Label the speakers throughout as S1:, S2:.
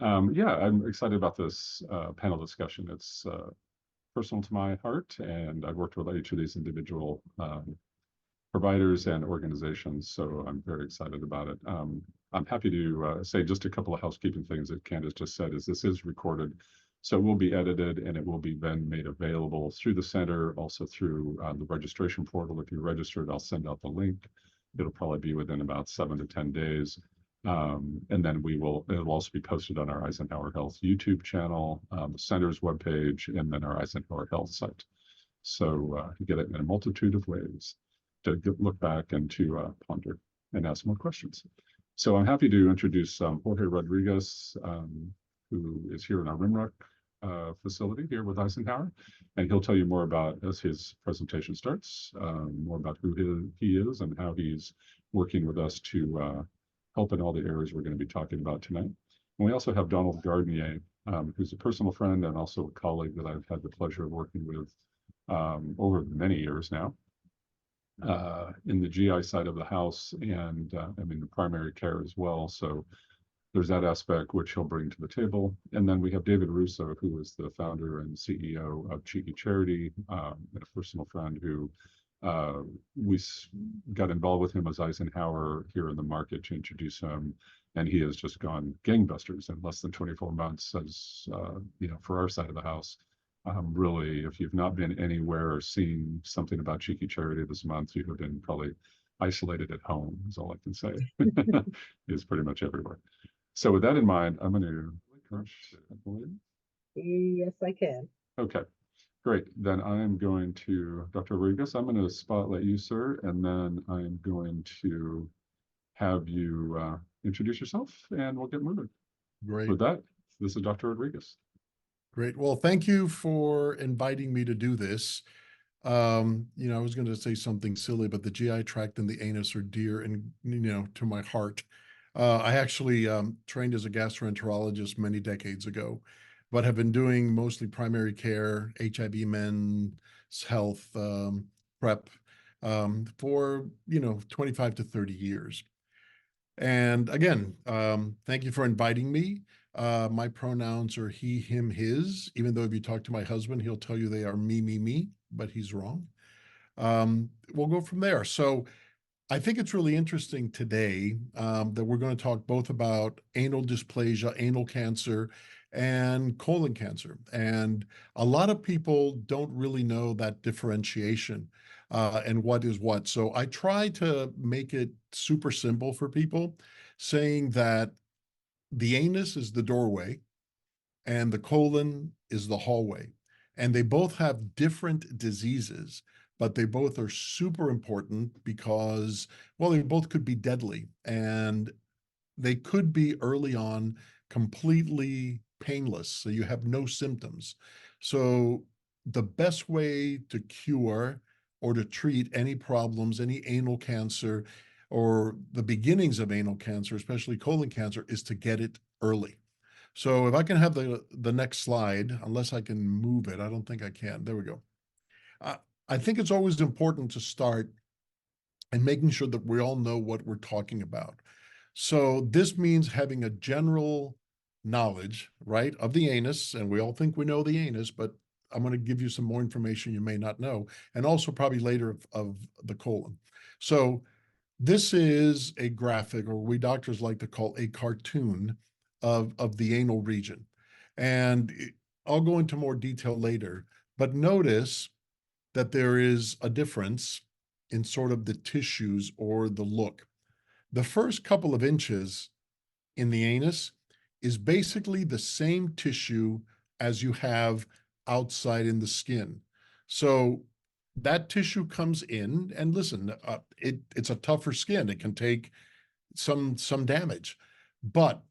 S1: Yeah, I'm excited about this panel discussion. It's personal to my heart, and I've worked with each of these individual providers and organizations, so I'm very excited about it. I'm happy to say just a couple of housekeeping things that Candace just said is this is recorded, so it will be edited and it will be then made available through the center, also through the registration portal. If you're registered, I'll send out the link. It'll probably be within about 7 to 10 days. And then it'll also be posted on our Eisenhower Health YouTube channel, the center's webpage, and then our Eisenhower Health site. So you get it in a multitude of ways to look back and to ponder and ask more questions. So I'm happy to introduce Jorge Rodriguez, who is here in our Rimrock facility here with Eisenhower, and he'll tell you more about, as his presentation starts, more about who he is and how he's working with us to help in all the areas we're going to be talking about tonight. And we also have Donald Gardnier, who's a personal friend and also a colleague that I've had the pleasure of working with over many years now in the GI side of the house and I mean the primary care as well. So there's that aspect which he'll bring to the table. And then we have David Russo, who is the founder and CEO of Cheeky Charity, and a personal friend who we got involved with him as Eisenhower here in the market to introduce him. And he has just gone gangbusters in less than 24 months as, for our side of the house. Really, if you've not been anywhere or seen something about Cheeky Charity this month, you have been probably isolated at home, is all I can say. It's pretty much everywhere. So with that in mind, I'm going to crush, I believe.
S2: Yes, I can.
S1: Okay, great. Then I'm going to, Dr. Rodriguez, I'm going to spotlight you, sir, and then I'm going to have you introduce yourself and we'll get moving.
S3: Great.
S1: With that, this is Dr. Rodriguez.
S3: Great. Well, thank you for inviting me to do this. I was going to say something silly, but the GI tract and the anus are dear and, to my heart. I actually trained as a gastroenterologist many decades ago, but have been doing mostly primary care, HIV men's health, PrEP for, 25 to 30 years. And again, thank you for inviting me. My pronouns are he, him, his, even though if you talk to my husband, he'll tell you they are me, but he's wrong. We'll go from there. So I think it's really interesting today that we're going to talk both about anal dysplasia, anal cancer, and colon cancer. And a lot of people don't really know that differentiation and what is what. So I try to make it super simple for people, saying that the anus is the doorway and the colon is the hallway. And they both have different diseases, but they both are super important because, well, they both could be deadly and they could be early on completely painless. So you have no symptoms. So the best way to cure or to treat any problems, any anal cancer, or the beginnings of anal cancer, especially colon cancer, is to get it early. So if I can have the next slide, unless I can move it, I don't think I can. There we go. I think it's always important to start and making sure that we all know what we're talking about. So this means having a general knowledge, right, of the anus, and we all think we know the anus, but I'm going to give you some more information you may not know, and also probably later of the colon. So this is a graphic, or we doctors like to call a cartoon of the anal region. And I'll go into more detail later, but notice that there is a difference in sort of the tissues or the look. The first couple of inches in the anus is basically the same tissue as you have outside in the skin. So that tissue comes in, and listen, it's a tougher skin. It can take some damage. But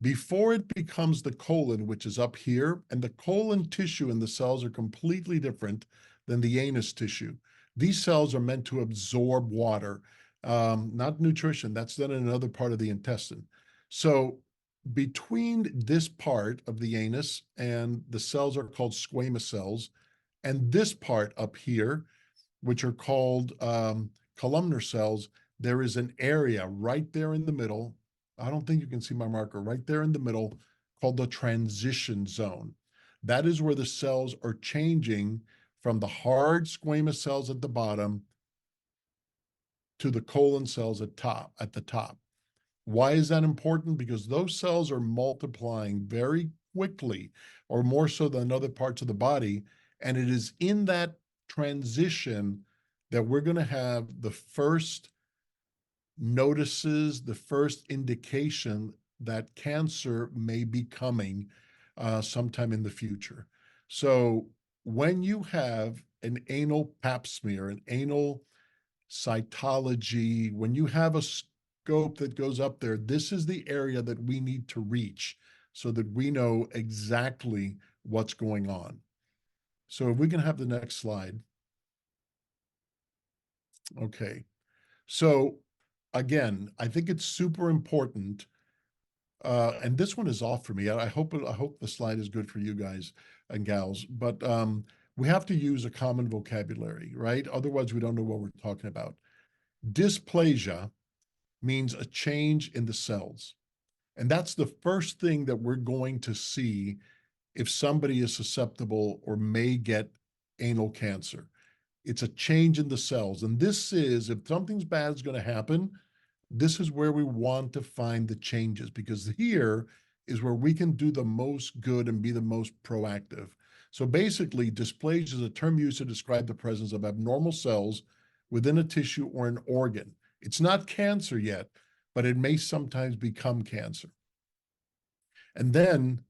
S3: before it becomes the colon, which is up here, and the colon tissue and the cells are completely different than the anus tissue. These cells are meant to absorb water, not nutrition. That's done in another part of the intestine. So between this part of the anus and the cells are called squamous cells, and this part up here, which are called columnar cells, there is an area right there in the middle. I don't think you can see my marker right there in the middle called the transition zone. That is where the cells are changing from the hard squamous cells at the bottom to the colon cells at the top. Why is that important? Because those cells are multiplying very quickly, or more so than other parts of the body. And it is in that transition that we're going to have the first notices, the first indication that cancer may be coming sometime in the future. So when you have an anal pap smear, an anal cytology, when you have a scope that goes up there, this is the area that we need to reach so that we know exactly what's going on. So if we can have the next slide. Okay. So again, I think it's super important. And this one is off for me. I hope the slide is good for you guys and gals, but we have to use a common vocabulary, right? Otherwise, we don't know what we're talking about. Dysplasia means a change in the cells. And that's the first thing that we're going to see if somebody is susceptible or may get anal cancer. It's a change in the cells. And this is, if something's bad is going to happen, this is where we want to find the changes, because here is where we can do the most good and be the most proactive. So basically, dysplasia is a term used to describe the presence of abnormal cells within a tissue or an organ. It's not cancer yet, but it may sometimes become cancer. And then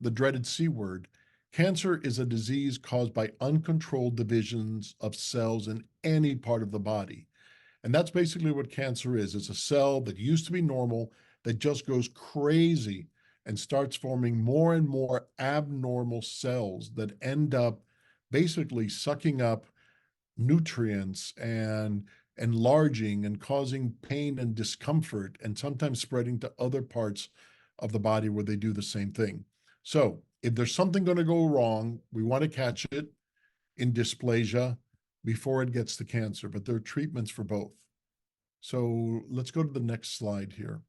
S3: the dreaded C word. Cancer is a disease caused by uncontrolled divisions of cells in any part of the body. And that's basically what cancer is. It's a cell that used to be normal that just goes crazy and starts forming more and more abnormal cells that end up basically sucking up nutrients and enlarging and causing pain and discomfort, and sometimes spreading to other parts of the body where they do the same thing. So if there's something going to go wrong, we want to catch it in dysplasia before it gets to cancer, but there are treatments for both. So let's go to the next slide here.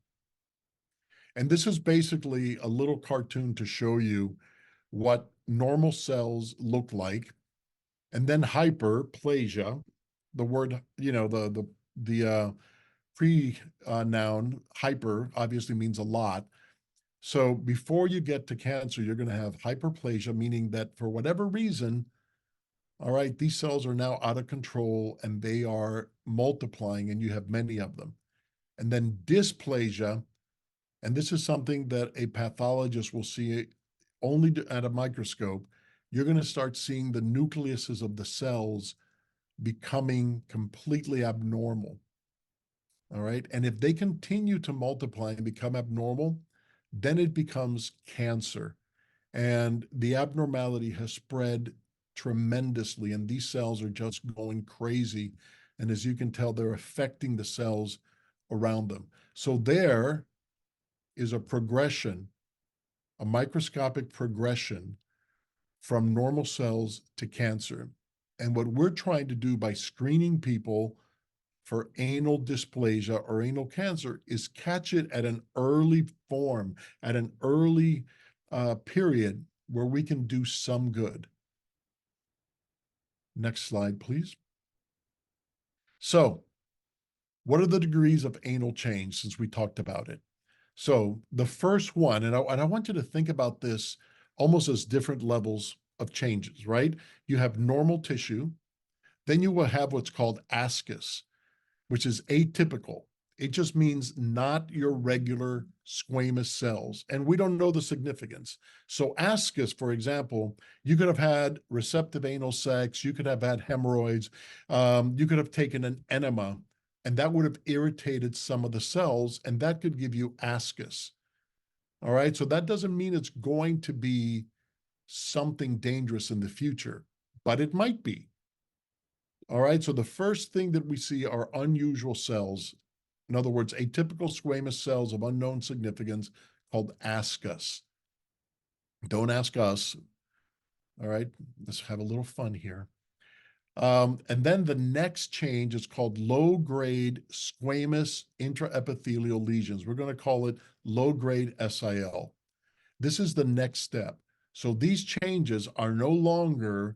S3: And this is basically a little cartoon to show you what normal cells look like. And then hyperplasia, the word, the pre-noun hyper obviously means a lot. So before you get to cancer, you're going to have hyperplasia, meaning that for whatever reason, all right, these cells are now out of control and they are multiplying and you have many of them. And then dysplasia, and this is something that a pathologist will see only at a microscope. You're going to start seeing the nucleuses of the cells becoming completely abnormal. All right. And if they continue to multiply and become abnormal, then it becomes cancer. And the abnormality has spread tremendously, and these cells are just going crazy. And as you can tell, they're affecting the cells around them. So there is a progression, a microscopic progression from normal cells to cancer. And what we're trying to do by screening people for anal dysplasia or anal cancer is catch it at an early form, at an early period where we can do some good. Next slide, please. So, what are the degrees of anal change since we talked about it? So, the first one, and I want you to think about this almost as different levels of changes, right? You have normal tissue, then you will have what's called ascus, which is atypical. It just means not your regular squamous cells. And we don't know the significance. So ascus, for example, you could have had receptive anal sex, you could have had hemorrhoids, you could have taken an enema, and that would have irritated some of the cells, and that could give you ascus. All right, so that doesn't mean it's going to be something dangerous in the future, but it might be. All right, so the first thing that we see are unusual cells. In other words, atypical squamous cells of unknown significance called ascus. Don't ask us. All right, let's have a little fun here. And then the next change is called low-grade squamous intraepithelial lesions. We're going to call it low-grade SIL. This is the next step. So these changes are no longer,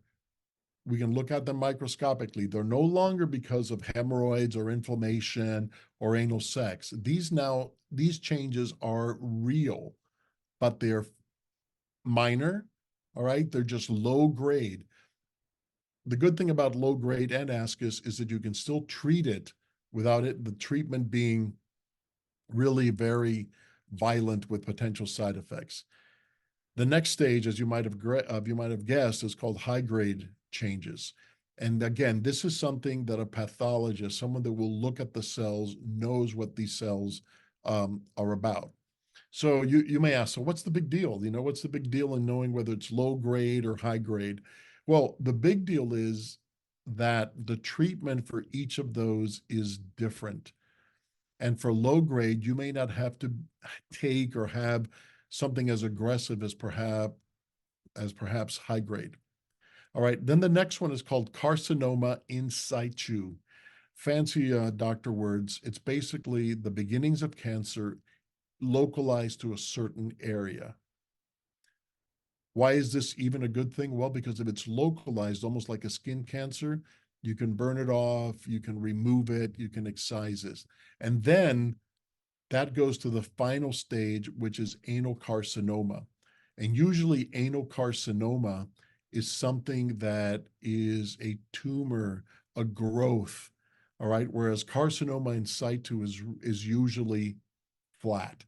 S3: we can look at them microscopically. They're no longer because of hemorrhoids or inflammation or anal sex. These changes are real, but they're minor. All right. They're just low grade. The good thing about low grade and ascus is that you can still treat it without the treatment being really very violent with potential side effects. The next stage, as you might have guessed, is called high grade changes. And again, this is something that a pathologist, someone that will look at the cells, knows what these cells are about. So you may ask, so what's the big deal? What's the big deal in knowing whether it's low grade or high grade? Well, the big deal is that the treatment for each of those is different. And for low grade, you may not have to take or have something as aggressive as perhaps high grade. All right, then the next one is called carcinoma in situ. Fancy doctor words. It's basically the beginnings of cancer localized to a certain area. Why is this even a good thing? Well, because if it's localized, almost like a skin cancer, you can burn it off, you can remove it, you can excise it. And then that goes to the final stage, which is anal carcinoma. And usually, anal carcinoma is something that is a tumor, a growth, all right? Whereas carcinoma in situ is usually flat.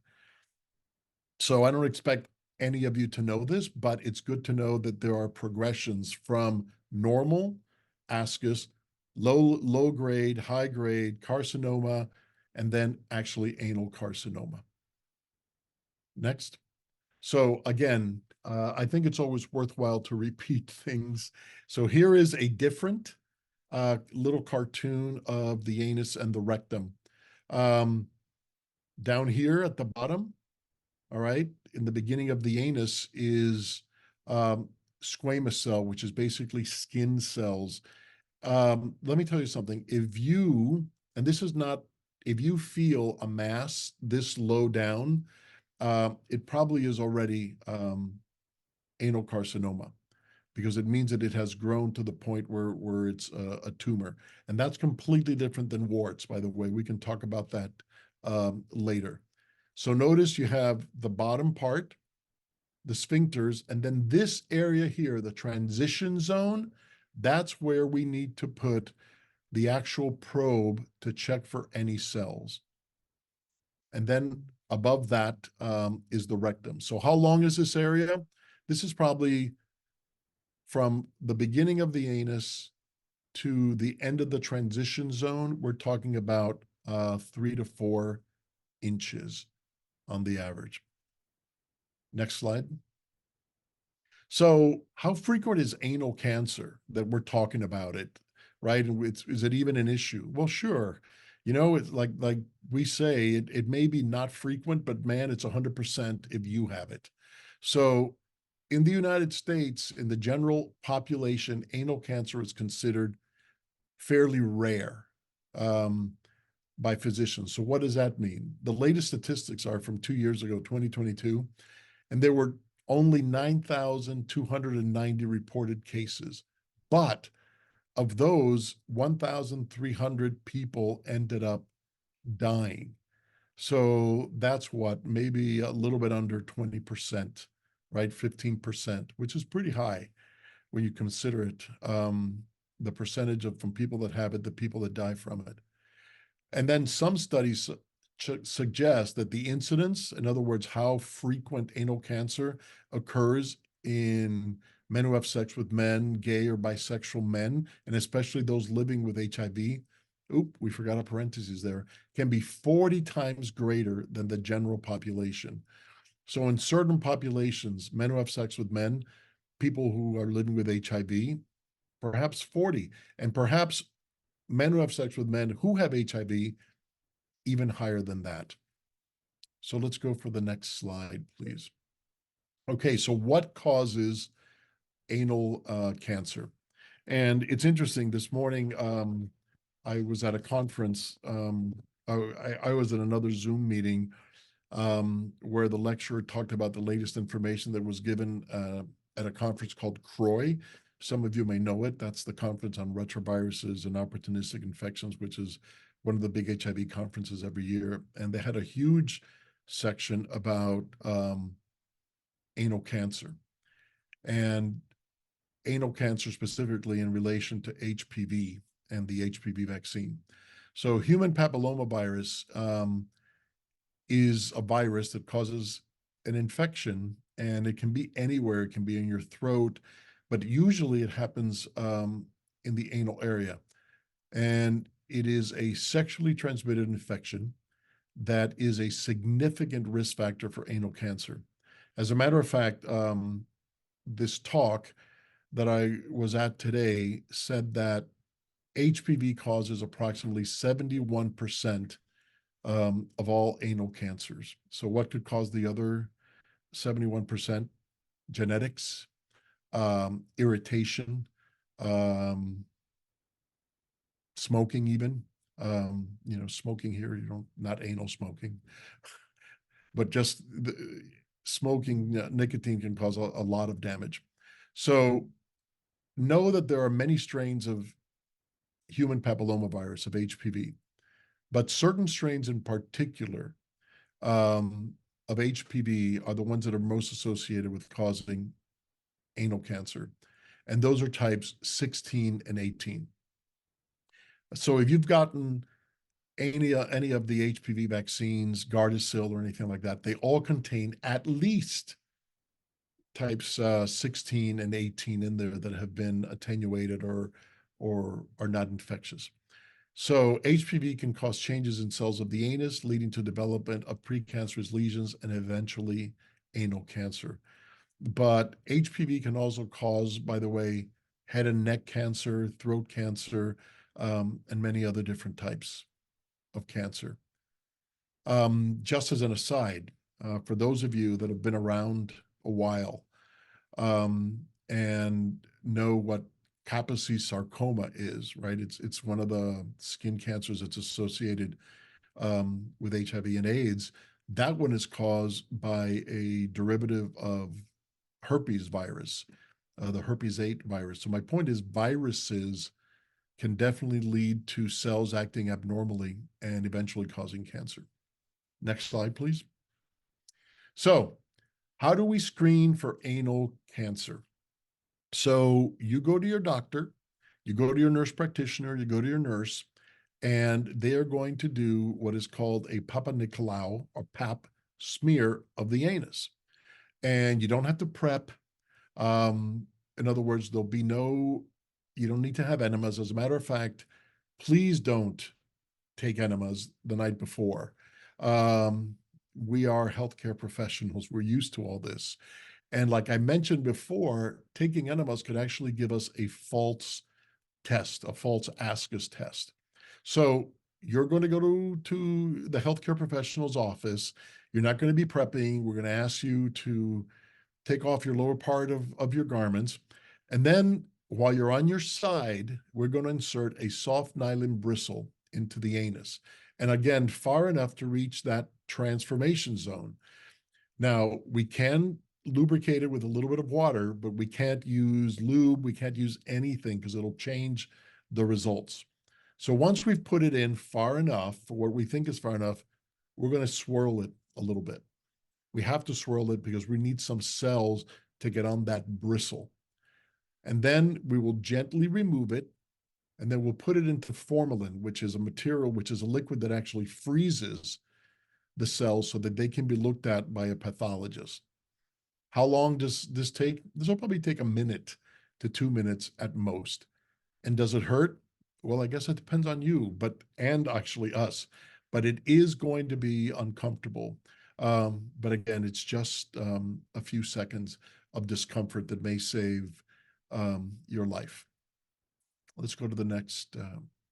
S3: So I don't expect any of you to know this, but it's good to know that there are progressions from normal, ascus, low grade, high grade, carcinoma, and then actually anal carcinoma. Next. So again, I think it's always worthwhile to repeat things. So here is a different little cartoon of the anus and the rectum. Down here at the bottom, all right, in the beginning of the anus is squamous cell, which is basically skin cells. Let me tell you something. And this is not, if you feel a mass this low down, it probably is already anal carcinoma because it means that it has grown to the point where it's a tumor. And that's completely different than warts, by the way. We can talk about that later. So notice you have the bottom part, the sphincters, and then this area here, the transition zone, that's where we need to put the actual probe to check for any cells. And then above that is the rectum. So how long is this area? This is probably from the beginning of the anus to the end of the transition zone. We're talking about 3 to 4 inches on the average. Next slide. So how frequent is anal cancer that we're talking about it, right? And is it even an issue? Well, sure. It's like we say, it may be not frequent, but man, it's 100% if you have it. So in the United States, in the general population, anal cancer is considered fairly rare by physicians. So what does that mean? The latest statistics are from 2 years ago, 2022, and there were only 9,290 reported cases. But of those, 1,300 people ended up dying. So that's what, maybe a little bit under 20%, right? 15%, which is pretty high when you consider it, the percentage from people that have it, the people that die from it. And then some studies suggest that the incidence, in other words, how frequent anal cancer occurs in men who have sex with men, gay or bisexual men, and especially those living with HIV, we forgot a parenthesis there, can be 40 times greater than the general population. So in certain populations, men who have sex with men, people who are living with HIV, perhaps 40, and perhaps men who have sex with men who have HIV, even higher than that. So let's go for the next slide, please. Okay, so what causes anal cancer? And it's interesting, this morning, I was at a conference. I was at another Zoom meeting where the lecturer talked about the latest information that was given at a conference called CROI. Some of you may know it. That's the conference on retroviruses and opportunistic infections, which is one of the big HIV conferences every year. And they had a huge section about anal cancer, and anal cancer specifically in relation to HPV and the HPV vaccine. So human papillomavirus is a virus that causes an infection, and it can be anywhere. It can be in your throat, but usually it happens in the anal area. And it is a sexually transmitted infection that is a significant risk factor for anal cancer. As a matter of fact, this talk that I was at today said that HPV causes approximately 71% of all anal cancers. So what could cause the other 71%? Genetics, irritation, smoking even. Smoking here, not anal smoking, but just smoking, nicotine can cause a lot of damage. So know that there are many strains of human papillomavirus, of HPV, but certain strains in particular of HPV are the ones that are most associated with causing anal cancer. And those are types 16 and 18. So if you've gotten any of the HPV vaccines, Gardasil or anything like that, they all contain at least types 16 and 18 in there that have been attenuated or are not infectious. So HPV can cause changes in cells of the anus, leading to development of precancerous lesions and eventually anal cancer. But HPV can also cause, by the way, head and neck cancer, throat cancer, and many other different types of cancer. Just as an aside, for those of you that have been around a while and know what Kaposi sarcoma is, right? It's one of the skin cancers that's associated with HIV and AIDS. That one is caused by a derivative of herpes virus, the herpes 8 virus. So my point is, viruses can definitely lead to cells acting abnormally and eventually causing cancer. Next slide, please. So how do we screen for anal cancer? So you go to your doctor, you go to your nurse practitioner, you go to your nurse, and they are going to do what is called a Papa Nicolau or PAP smear of the anus. And you don't have to prep. In other words, you don't need to have enemas. As a matter of fact, please don't take enemas the night before. We are healthcare professionals. We're used to all this. And like I mentioned before, taking enemas could actually give us a false test, a false ASCUS test. So you're going to go to the healthcare professional's office. You're not going to be prepping. We're going to ask you to take off your lower part of your garments. And then while you're on your side, we're going to insert a soft nylon bristle into the anus. And again, far enough to reach that transformation zone. Now, we can lubricate it with a little bit of water, but we can't use lube. We can't use anything because it'll change the results. So once we've put it in far enough for what we think is far enough, we're going to swirl it a little bit. We have to swirl it because we need some cells to get on that bristle. And then we will gently remove it, and then we'll put it into formalin, which is a material, which is a liquid that actually freezes the cells so that they can be looked at by a pathologist. How long does this take? This will probably take a minute to 2 minutes at most. And does it hurt? Well, I guess it depends on you, and actually us, but it is going to be uncomfortable. But again, it's just a few seconds of discomfort that may save your life. Let's go to the next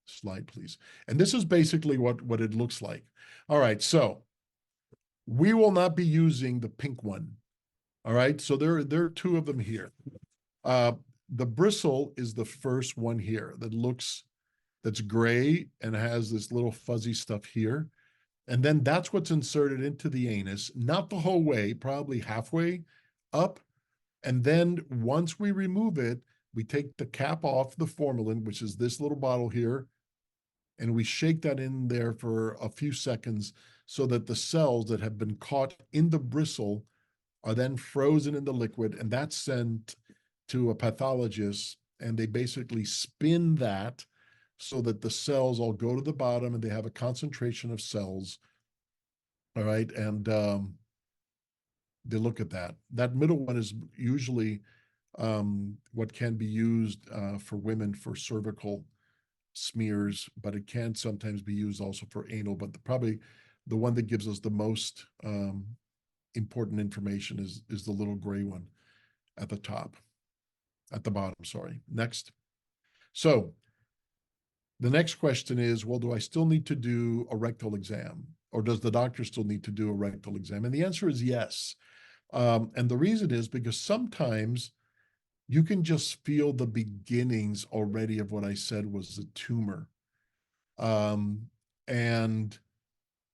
S3: slide, please. And this is basically what it looks like. All right, so we will not be using the pink one. All right, so there are two of them here. The bristle is the first one here that's gray and has this little fuzzy stuff here. And then that's what's inserted into the anus, not the whole way, probably halfway up. And then once we remove it, we take the cap off the formalin, which is this little bottle here, and we shake that in there for a few seconds so that the cells that have been caught in the bristle are then frozen in the liquid, and that's sent to a pathologist, and they basically spin that so that the cells all go to the bottom and they have a concentration of cells. All right. And they look at that. That middle one is usually what can be used for women for cervical smears, but it can sometimes be used also for anal. But probably the one that gives us the most important information is the little gray one at the top, at the bottom, sorry. Next. So the next question is, well, do I still need to do a rectal exam? Or does the doctor still need to do a rectal exam? And the answer is yes. And the reason is because sometimes you can just feel the beginnings already of what I said was a tumor. And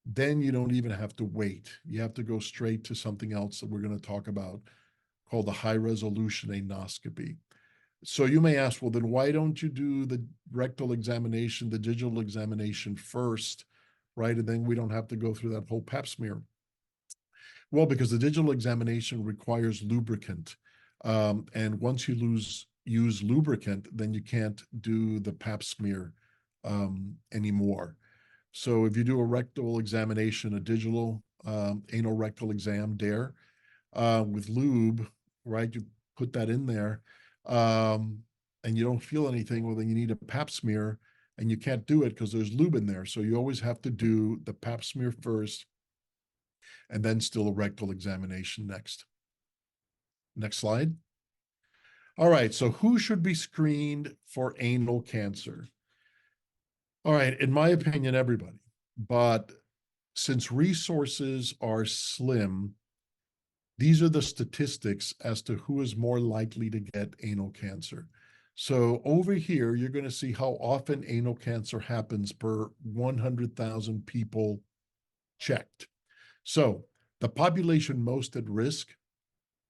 S3: then you don't even have to wait. You have to go straight to something else that we're going to talk about called the high resolution anoscopy. So you may ask, well, then why don't you do the rectal examination, the digital examination first, right? And then we don't have to go through that whole pap smear. Well, because the digital examination requires lubricant. And once you use lubricant, then you can't do the pap smear anymore. So if you do a rectal examination, a digital anal rectal exam, DARE, with lube, right? You put that in there, and you don't feel anything. Well, then you need a pap smear, and you can't do it because there's lube in there. So you always have to do the pap smear first, and then still a rectal examination next. Next slide. All right, so who should be screened for anal cancer? All right, in my opinion, everybody. But since resources are slim, these are the statistics as to who is more likely to get anal cancer. So over here, you're going to see how often anal cancer happens per 100,000 people checked. So the population most at risk,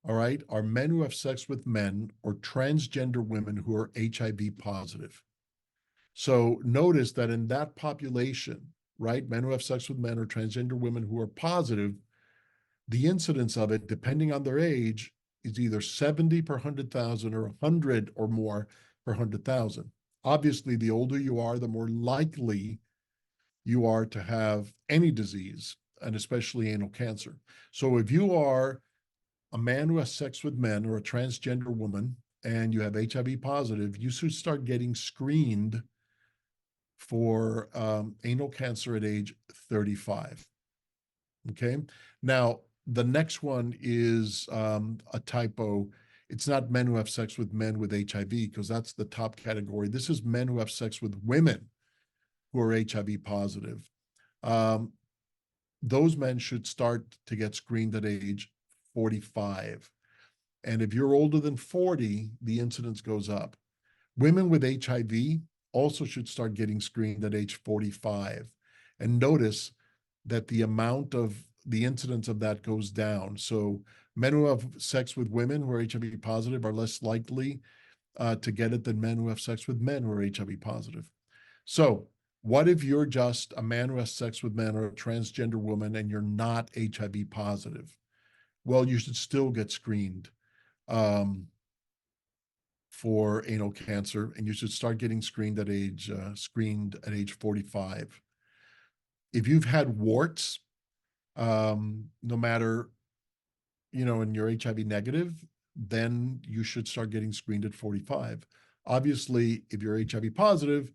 S3: all right, are men who have sex with men or transgender women who are HIV positive. So notice that in that population, right, men who have sex with men or transgender women who are positive, the incidence of it, depending on their age, is either 70 per 100,000 or 100 or more per 100,000. Obviously, the older you are, the more likely you are to have any disease, and especially anal cancer. So if you are a man who has sex with men or a transgender woman and you have HIV positive, you should start getting screened for anal cancer at age 35. Okay. Now, the next one is a typo. It's not men who have sex with men with HIV, because that's the top category. This is men who have sex with women who are HIV positive. Those men should start to get screened at age 45. And if you're older than 40, the incidence goes up. Women with HIV also should start getting screened at age 45. And notice that the amount of the incidence of that goes down. So men who have sex with women who are HIV positive are less likely to get it than men who have sex with men who are HIV positive. So what if you're just a man who has sex with men or a transgender woman and you're not HIV positive? Well, you should still get screened for anal cancer, and you should start getting screened at age 45. If you've had warts, no matter, and you're HIV negative, then you should start getting screened at 45. Obviously, if you're HIV positive,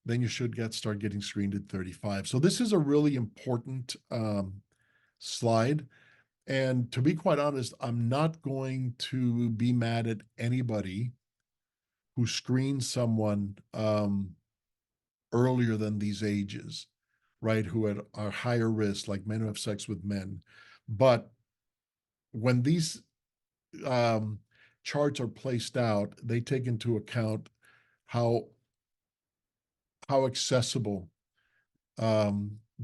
S3: then you should start getting screened at 35. So this is a really important slide. And to be quite honest, I'm not going to be mad at anybody who screens someone earlier than these ages, right? Who are higher risk, like men who have sex with men. But when these charts are placed out, they take into account how accessible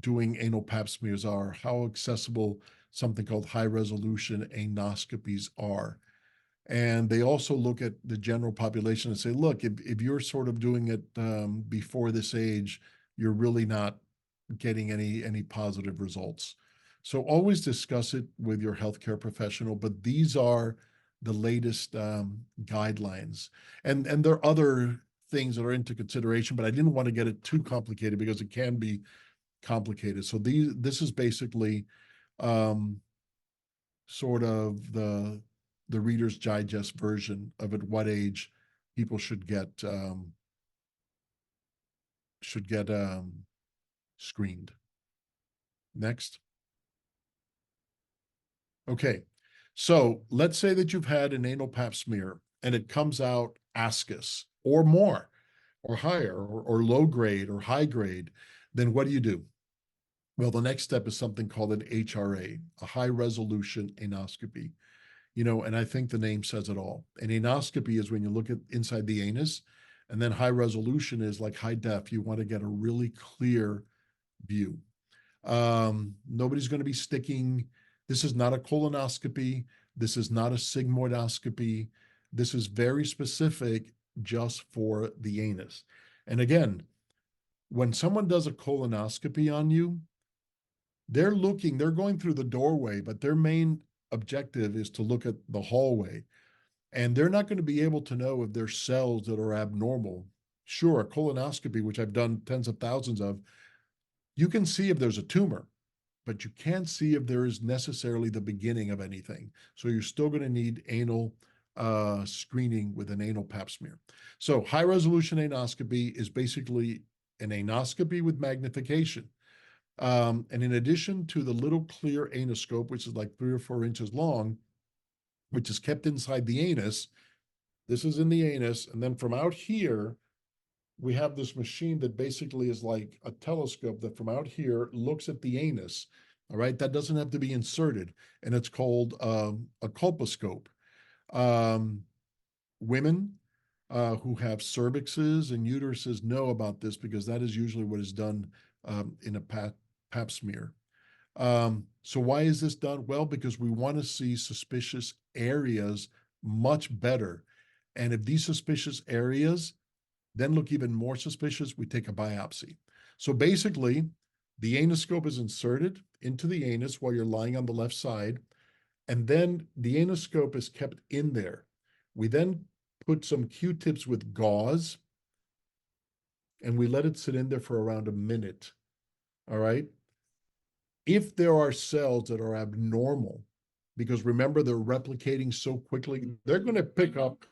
S3: doing anal pap smears are, how accessible something called high resolution anoscopies are. And they also look at the general population and say, look, if you're sort of doing it before this age, you're really not getting any positive results. So always discuss it with your healthcare professional, but these are the latest guidelines. And there are other things that are into consideration, but I didn't want to get it too complicated because it can be complicated. So this is basically um, sort of the Reader's Digest version of at what age people should get screened. Next. Okay, so let's say that you've had an anal pap smear and it comes out ascus or more, or higher, or low grade, or high grade. Then what do? Well, the next step is something called an HRA, a high resolution anoscopy. And I think the name says it all. An anoscopy is when you look at inside the anus, and then high resolution is like high def. You want to get a really clear view. Nobody's going to be sticking. This is not a colonoscopy. This is not a sigmoidoscopy. This is very specific just for the anus. And again, when someone does a colonoscopy on you, they're going through the doorway, but their main objective is to look at the hallway. And they're not going to be able to know if there's cells that are abnormal. Sure, a colonoscopy, which I've done tens of thousands of, you can see if there's a tumor, but you can't see if there is necessarily the beginning of anything. So you're still going to need anal screening with an anal pap smear. So high resolution anoscopy is basically an anoscopy with magnification. And in addition to the little clear anoscope, which is like 3 or 4 inches long, which is kept inside the anus, this is in the anus. And then from out here, we have this machine that basically is like a telescope that from out here looks at the anus. All right. That doesn't have to be inserted. And it's called a colposcope. Women who have cervixes and uteruses know about this because that is usually what is done in a pap smear. So why is this done? Well, because we want to see suspicious areas much better. And if these suspicious areas then look even more suspicious, we take a biopsy. So basically, the anoscope is inserted into the anus while you're lying on the left side, and then the anoscope is kept in there. We then put some Q-tips with gauze, and we let it sit in there for around a minute. All right. If there are cells that are abnormal, because remember, they're replicating so quickly, they're going to pick up,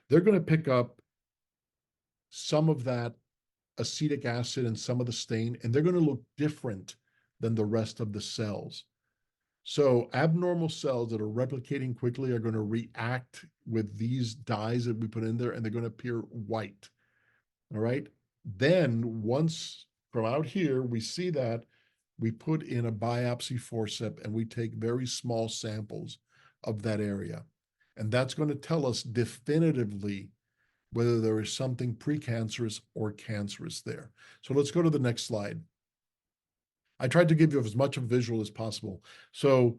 S3: they're going to pick up some of that acetic acid and some of the stain, and they're going to look different than the rest of the cells. So abnormal cells that are replicating quickly are going to react with these dyes that we put in there, and they're going to appear white. All right. Then once from out here, we see that, we put in a biopsy forceps and we take very small samples of that area. And that's going to tell us definitively whether there is something precancerous or cancerous there. So let's go to the next slide. I tried to give you as much of a visual as possible. So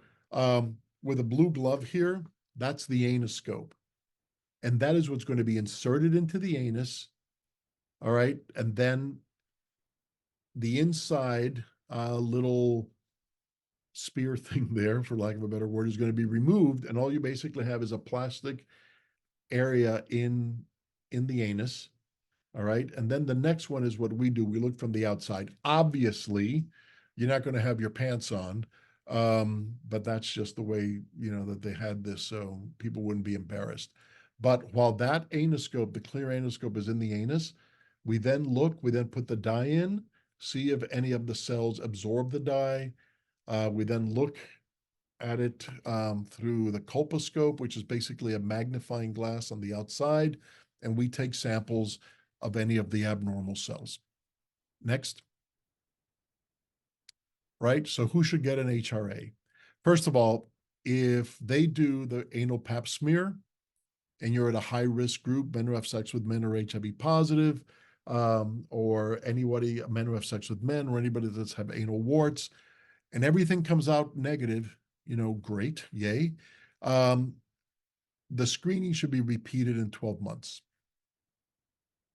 S3: with a blue glove here, that's the anoscope. And that is what's going to be inserted into the anus. All right. And then the inside little spear thing there, for lack of a better word, is going to be removed. And all you basically have is a plastic area in the anus. All right. And then the next one is what we do. We look from the outside. Obviously, you're not going to have your pants on. But that's just the way, that they had this, so people wouldn't be embarrassed. But while that anoscope, the clear anoscope, is in the anus, we then put the dye in, see if any of the cells absorb the dye. We then look at it through the colposcope, which is basically a magnifying glass on the outside, and we take samples of any of the abnormal cells. Next. Right? So who should get an HRA? First of all, if they do the anal pap smear and you're at a high risk group, men who have sex with men are HIV positive, or anybody, men who have sex with men, or anybody that's have anal warts, and everything comes out negative, great, yay. The screening should be repeated in 12 months.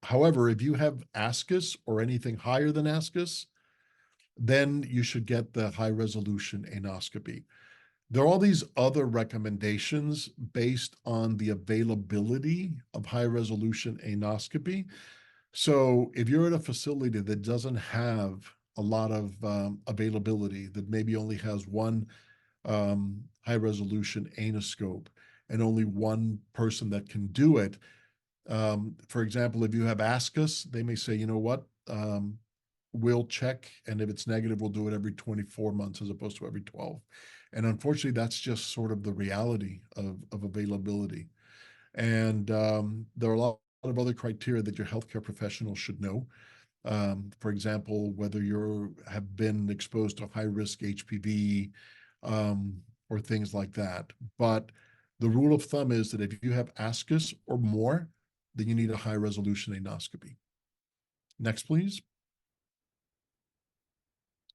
S3: However, if you have ascus or anything higher than ascus, then you should get the high resolution anoscopy. There are all these other recommendations based on the availability of high resolution anoscopy. So if you're at a facility that doesn't have a lot of availability, that maybe only has one high resolution anoscope and only one person that can do it, for example, if you have ascus, they may say, you know what, we'll check, and if it's negative, we'll do it every 24 months as opposed to every 12. And unfortunately, that's just sort of the reality of availability. And there are a lot of other criteria that your healthcare professional should know. For example, whether you have been exposed to high risk HPV or things like that. But the rule of thumb is that if you have ascus or more, then you need a high resolution anoscopy. Next, please.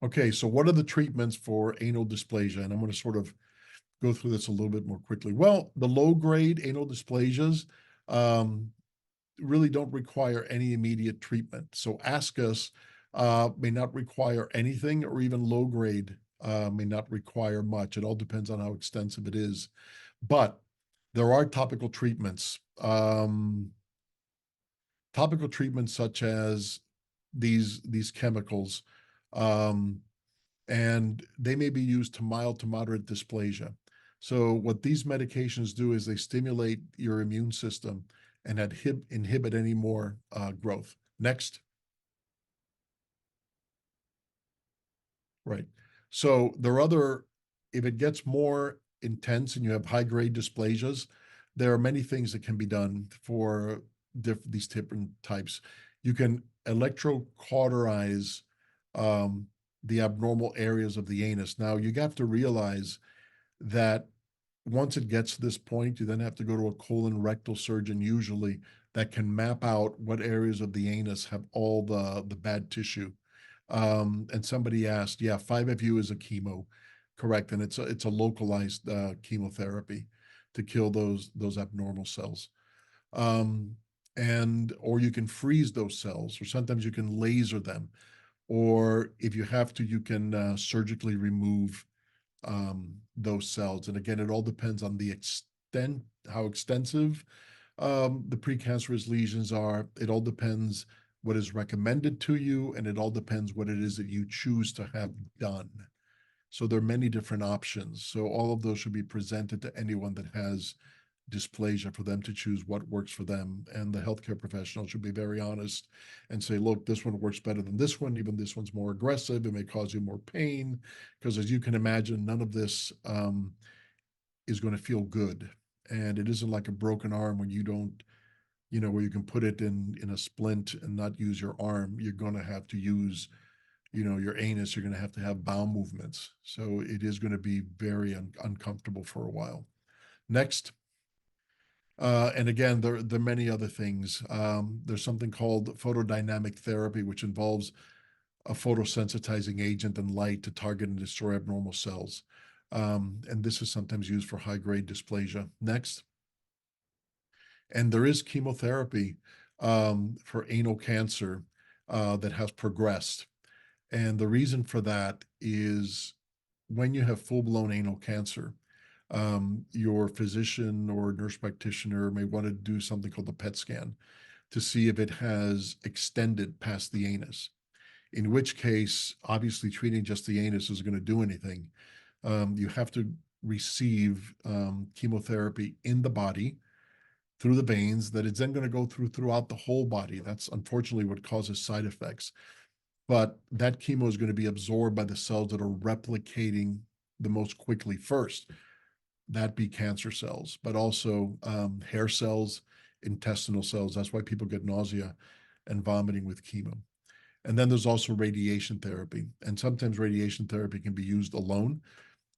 S3: Okay, so what are the treatments for anal dysplasia? And I'm going to sort of go through this a little bit more quickly. Well, the low grade anal dysplasias really don't require any immediate treatment. So ascus may not require anything, or even low grade may not require much. It all depends on how extensive it is. But there are topical treatments. Topical treatments such as these chemicals, and they may be used to mild to moderate dysplasia. So what these medications do is they stimulate your immune system and inhibit any more growth. Next. Right. So there are other, if it gets more intense and you have high grade dysplasias, there are many things that can be done for these different types. You can electrocauterize the abnormal areas of the anus. Now, you have to realize that once it gets to this point, you then have to go to a colon rectal surgeon usually that can map out what areas of the anus have all the bad tissue. And somebody asked, yeah, 5FU is a chemo, correct? And it's a localized chemotherapy to kill those abnormal cells. Or you can freeze those cells, or sometimes you can laser them, or if you have to, you can surgically remove those cells. And again, it all depends on the extent, how extensive the precancerous lesions are. It all depends what is recommended to you, and it all depends what it is that you choose to have done. So there are many different options. So all of those should be presented to anyone that has dysplasia for them to choose what works for them. And the healthcare professional should be very honest and say, look, this one works better than this one. Even this one's more aggressive. It may cause you more pain, because as you can imagine, none of this is going to feel good. And it isn't like a broken arm when you don't, where you can put it in a splint and not use your arm. You're going to have to use, your anus. You're going to have bowel movements. So it is going to be very uncomfortable for a while. Next. And again, there are many other things. There's something called photodynamic therapy, which involves a photosensitizing agent and light to target and destroy abnormal cells. And this is sometimes used for high-grade dysplasia. Next. And there is chemotherapy for anal cancer that has progressed. And the reason for that is when you have full-blown anal cancer, your physician or nurse practitioner may want to do something called the PET scan to see if it has extended past the anus, in which case, obviously, treating just the anus isn't going to do anything. You have to receive chemotherapy in the body through the veins that it's then going to go throughout the whole body. That's unfortunately what causes side effects. But that chemo is going to be absorbed by the cells that are replicating the most quickly first. That be cancer cells, but also hair cells, intestinal cells. That's why people get nausea and vomiting with chemo. And then there's also radiation therapy. And sometimes radiation therapy can be used alone,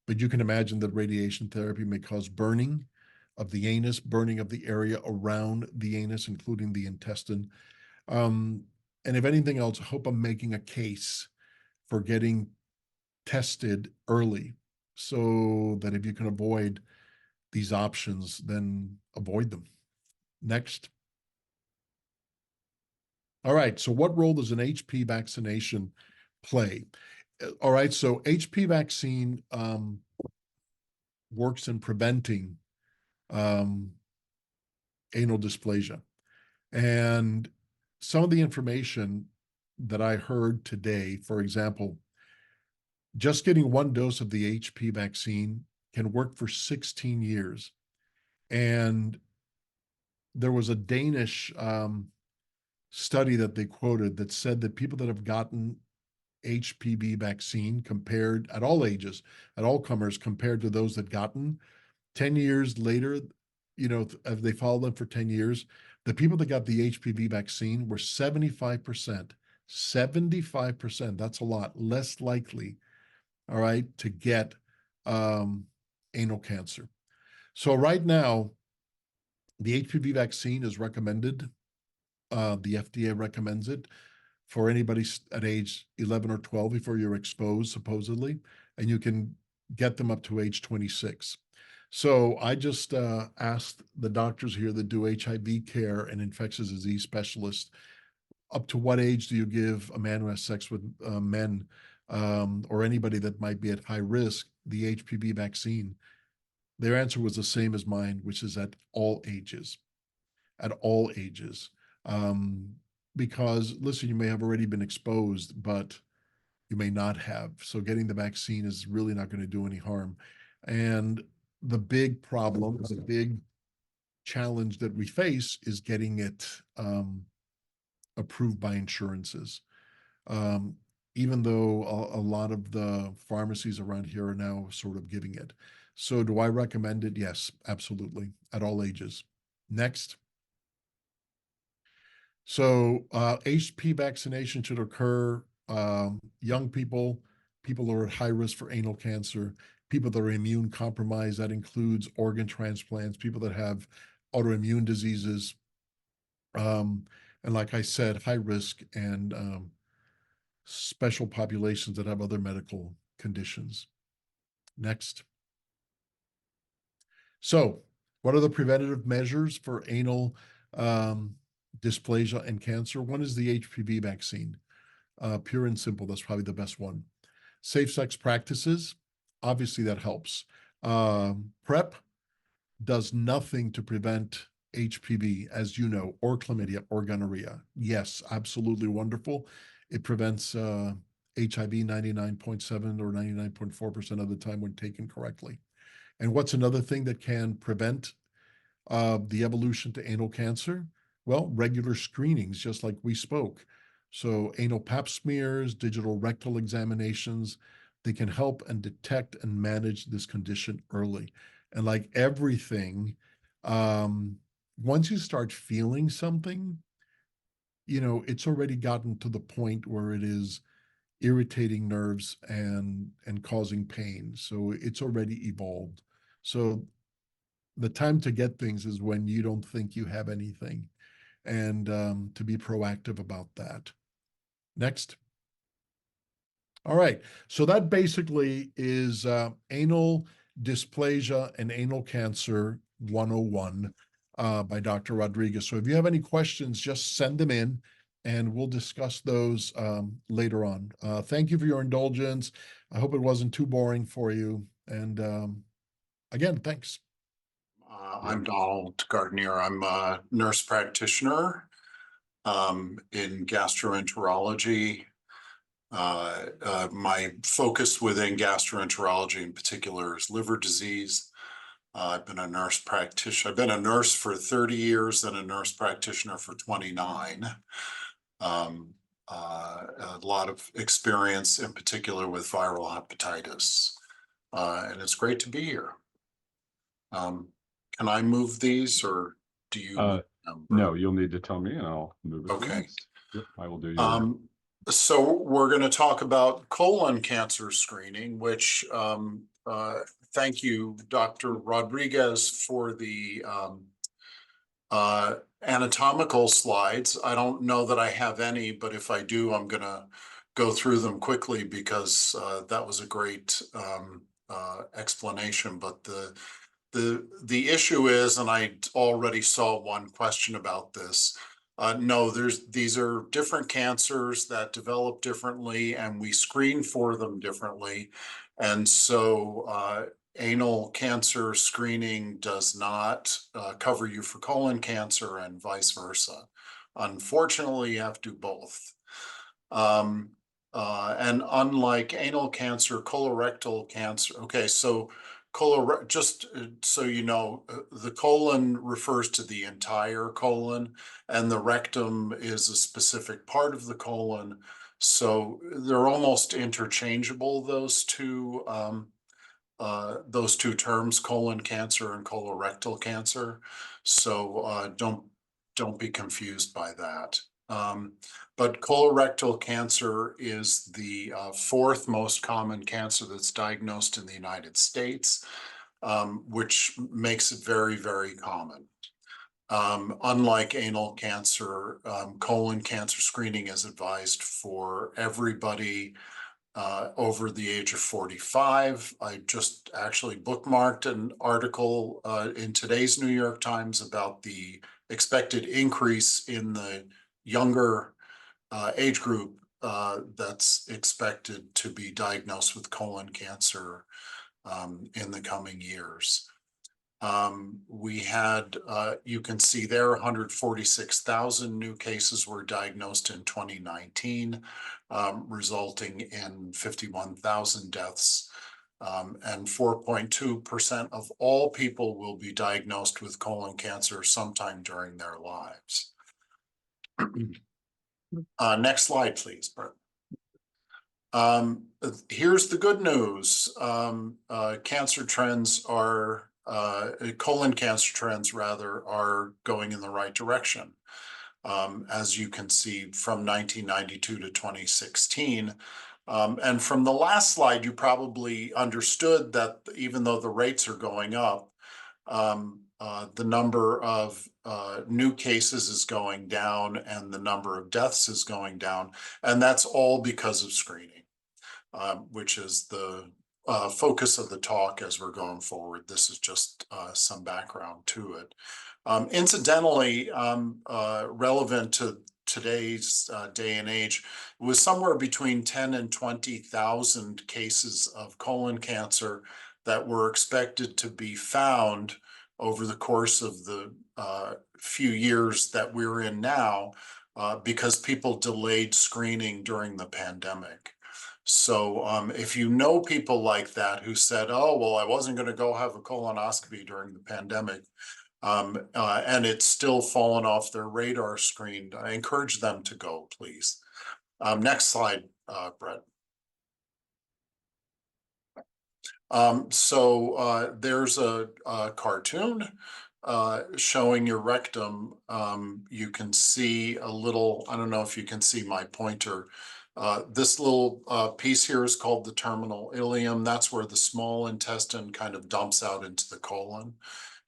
S3: but you can imagine that radiation therapy may cause burning of the anus, burning of the area around the anus, including the intestine. And if anything else, I hope I'm making a case for getting tested early so that if you can avoid these options, then avoid them. Next. All right, so what role does an HP vaccination play? All right, so HP vaccine works in preventing anal dysplasia. And some of the information that I heard today, for example, just getting one dose of the HP vaccine can work for 16 years. And there was a Danish study that they quoted that said that people that have gotten HPV vaccine compared at all ages, at all comers, compared to those that gotten 10 years later, if they followed them for 10 years, the people that got the HPV vaccine were 75%, 75%, that's a lot, less likely, all right, to get anal cancer. So right now, the HPV vaccine is recommended. The FDA recommends it for anybody at age 11 or 12 before you're exposed, supposedly, and you can get them up to age 26. So I just asked the doctors here that do HIV care and infectious disease specialists, up to what age do you give a man who has sex with men or anybody that might be at high risk the HPV vaccine? Their answer was the same as mine, which is at all ages, at all ages. Because listen, you may have already been exposed, but you may not have. So getting the vaccine is really not going to do any harm. And the big problem, the big challenge that we face is getting it approved by insurances. Even though a lot of the pharmacies around here are now sort of giving it. So do I recommend it? Yes, absolutely, at all ages. Next. So HP vaccination should occur young people, people who are at high risk for anal cancer, people that are immune compromised. That includes organ transplants, people that have autoimmune diseases, and like I said, high risk and special populations that have other medical conditions. Next. So what are the preventative measures for anal dysplasia and cancer? One is the HPV vaccine. Pure and simple, that's probably the best one. Safe sex practices, obviously that helps. PrEP does nothing to prevent HPV, as you know, or chlamydia or gonorrhea. Yes, absolutely wonderful. It prevents HIV 99.7 or 99.4% of the time when taken correctly. And what's another thing that can prevent the evolution to anal cancer? Well, regular screenings, just like we spoke. So anal pap smears, digital rectal examinations, they can help and detect and manage this condition early. And like everything, once you start feeling something, it's already gotten to the point where it is irritating nerves and causing pain. So it's already evolved. So the time to get things is when you don't think you have anything, and to be proactive about that. Next. All right, so that basically is anal dysplasia and anal cancer 101 by Dr. Rodriguez. So if you have any questions, just send them in and we'll discuss those later on. Thank you for your indulgence. I hope it wasn't too boring for you. And again, thanks.
S4: I'm Donald Gardner. I'm a nurse practitioner in gastroenterology. My focus within gastroenterology in particular is liver disease. I've been a nurse practitioner. I've been a nurse for 30 years and a nurse practitioner for 29. A lot of experience in particular with viral hepatitis. And it's great to be here. Can I move these or do you?
S1: No, you'll need to tell me and I'll move it.
S4: Okay.
S1: Yep, I will do your.
S4: So we're going to talk about colon cancer screening, which thank you, Dr. Rodriguez, for the anatomical slides. I don't know that I have any, but if I do, I'm gonna go through them quickly because that was a great explanation. But the issue is, and I already saw one question about this. No, these are different cancers that develop differently, and we screen for them differently. And so anal cancer screening does not cover you for colon cancer and vice versa. Unfortunately, you have to do both. And unlike anal cancer, colorectal cancer, okay, so just so you know, the colon refers to the entire colon, and the rectum is a specific part of the colon. So they're almost interchangeable, those two terms, colon cancer and colorectal cancer. So don't be confused by that. But colorectal cancer is the fourth most common cancer that's diagnosed in the United States, which makes it very, very common. Unlike anal cancer, colon cancer screening is advised for everybody over the age of 45. I just actually bookmarked an article in today's New York Times about the expected increase in the younger age group that's expected to be diagnosed with colon cancer in the coming years. We had, you can see there, 146,000 new cases were diagnosed in 2019, resulting in 51,000 deaths. And 4.2% of all people will be diagnosed with colon cancer sometime during their lives. Next slide, please, Brett. Here's the good news. Cancer trends are, colon cancer trends rather, are going in the right direction. As you can see from 1992 to 2016. And from the last slide, you probably understood that even though the rates are going up, the number of new cases is going down and the number of deaths is going down. And that's all because of screening, which is the focus of the talk as we're going forward. This is just some background to it. Incidentally, relevant to today's day and age, it was somewhere between 10 and 20,000 cases of colon cancer that were expected to be found over the course of the few years that we're in now, because people delayed screening during the pandemic. So if you know people like that who said, oh, well, I wasn't going to go have a colonoscopy during the pandemic, and it's still fallen off their radar screen, I encourage them to go, please. Next slide, Brett. There's a cartoon showing your rectum. You can see a little, I don't know if you can see my pointer. This little piece here is called the terminal ileum. That's where the small intestine kind of dumps out into the colon.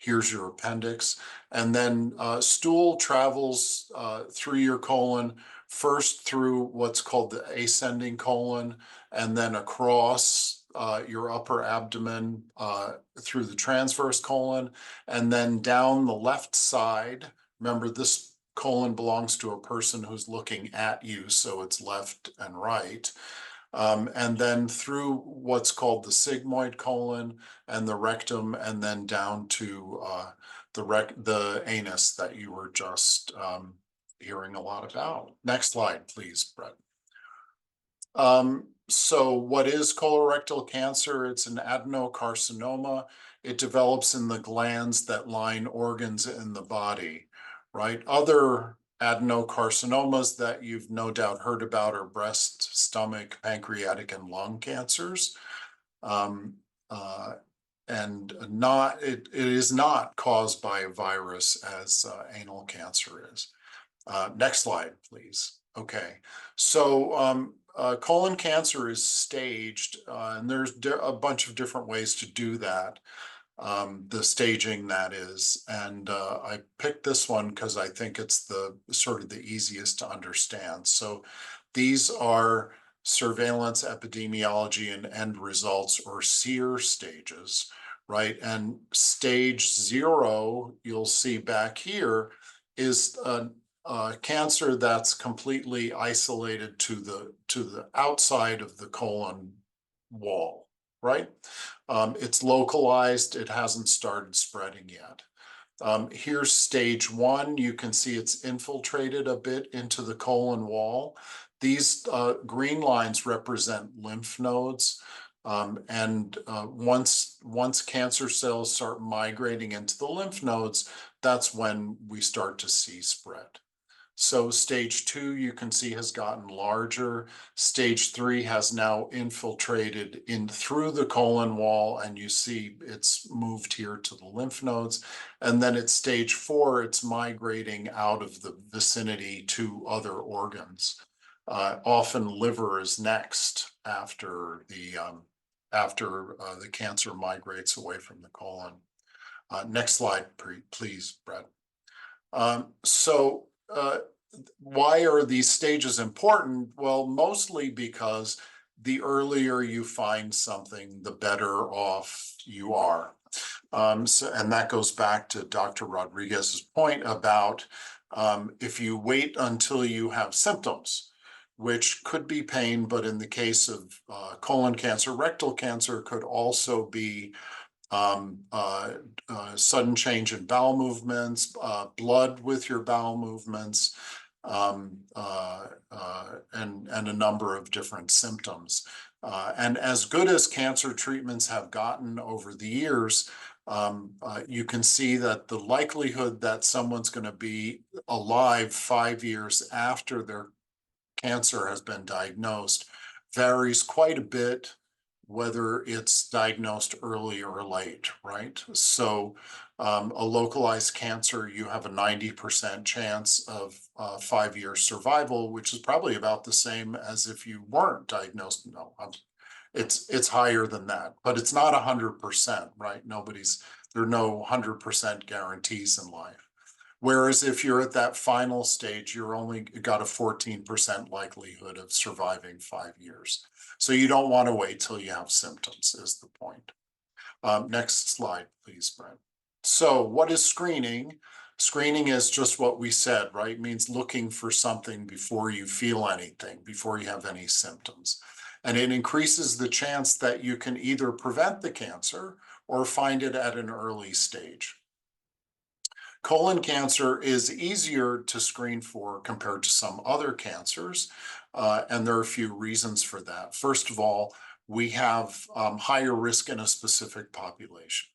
S4: Here's your appendix. And then stool travels through your colon, first through what's called the ascending colon, and then across your upper abdomen through the transverse colon, and then down the left side. Remember, this colon belongs to a person who's looking at you, so it's left and right. And then through what's called the sigmoid colon and the rectum, and then down to the anus that you were just hearing a lot about. Next slide, please, Brett. So what is colorectal cancer? It's an adenocarcinoma. It develops in the glands that line organs in the body, right? Other adenocarcinomas that you've no doubt heard about are breast, stomach, pancreatic, and lung cancers. And it is not caused by a virus as anal cancer is. Next slide, please. Okay, so colon cancer is staged, and there's a bunch of different ways to do that. the staging that is. And I picked this one because I think it's the sort of the easiest to understand. So these are surveillance, epidemiology, and end results, or SEER stages, right? And stage 0, you'll see back here, is cancer that's completely isolated to the outside of the colon wall, right? It's localized, it hasn't started spreading yet. Here's stage 1. You can see it's infiltrated a bit into the colon wall. These green lines represent lymph nodes. Once cancer cells start migrating into the lymph nodes, that's when we start to see spread. So stage 2, you can see, has gotten larger. Stage 3 has now infiltrated in through the colon wall, and you see it's moved here to the lymph nodes. And then at stage 4, it's migrating out of the vicinity to other organs. Often liver is next after the cancer migrates away from the colon. Next slide, please, Brett. Why are these stages important? Well, mostly because the earlier you find something, the better off you are. And that goes back to Dr. Rodriguez's point about if you wait until you have symptoms, which could be pain, but in the case of colon cancer, rectal cancer could also be sudden change in bowel movements, blood with your bowel movements, and a number of different symptoms. And as good as cancer treatments have gotten over the years, you can see that the likelihood that someone's going to be alive 5 years after their cancer has been diagnosed varies quite a bit, whether it's diagnosed early or late, right? So a localized cancer, you have a 90% chance of 5-year survival, which is probably about the same as if you weren't diagnosed. No, it's higher than that, but it's not 100%, right? There are no 100% guarantees in life. Whereas if you're at that final stage, you're only got a 14% likelihood of surviving 5 years. So you don't want to wait till you have symptoms, is the point. Next slide, please, Brent. So what is screening? Screening is just what we said, right? It means looking for something before you feel anything, before you have any symptoms. And it increases the chance that you can either prevent the cancer or find it at an early stage. Colon cancer is easier to screen for compared to some other cancers, and there are a few reasons for that. First of all, we have higher risk in a specific population.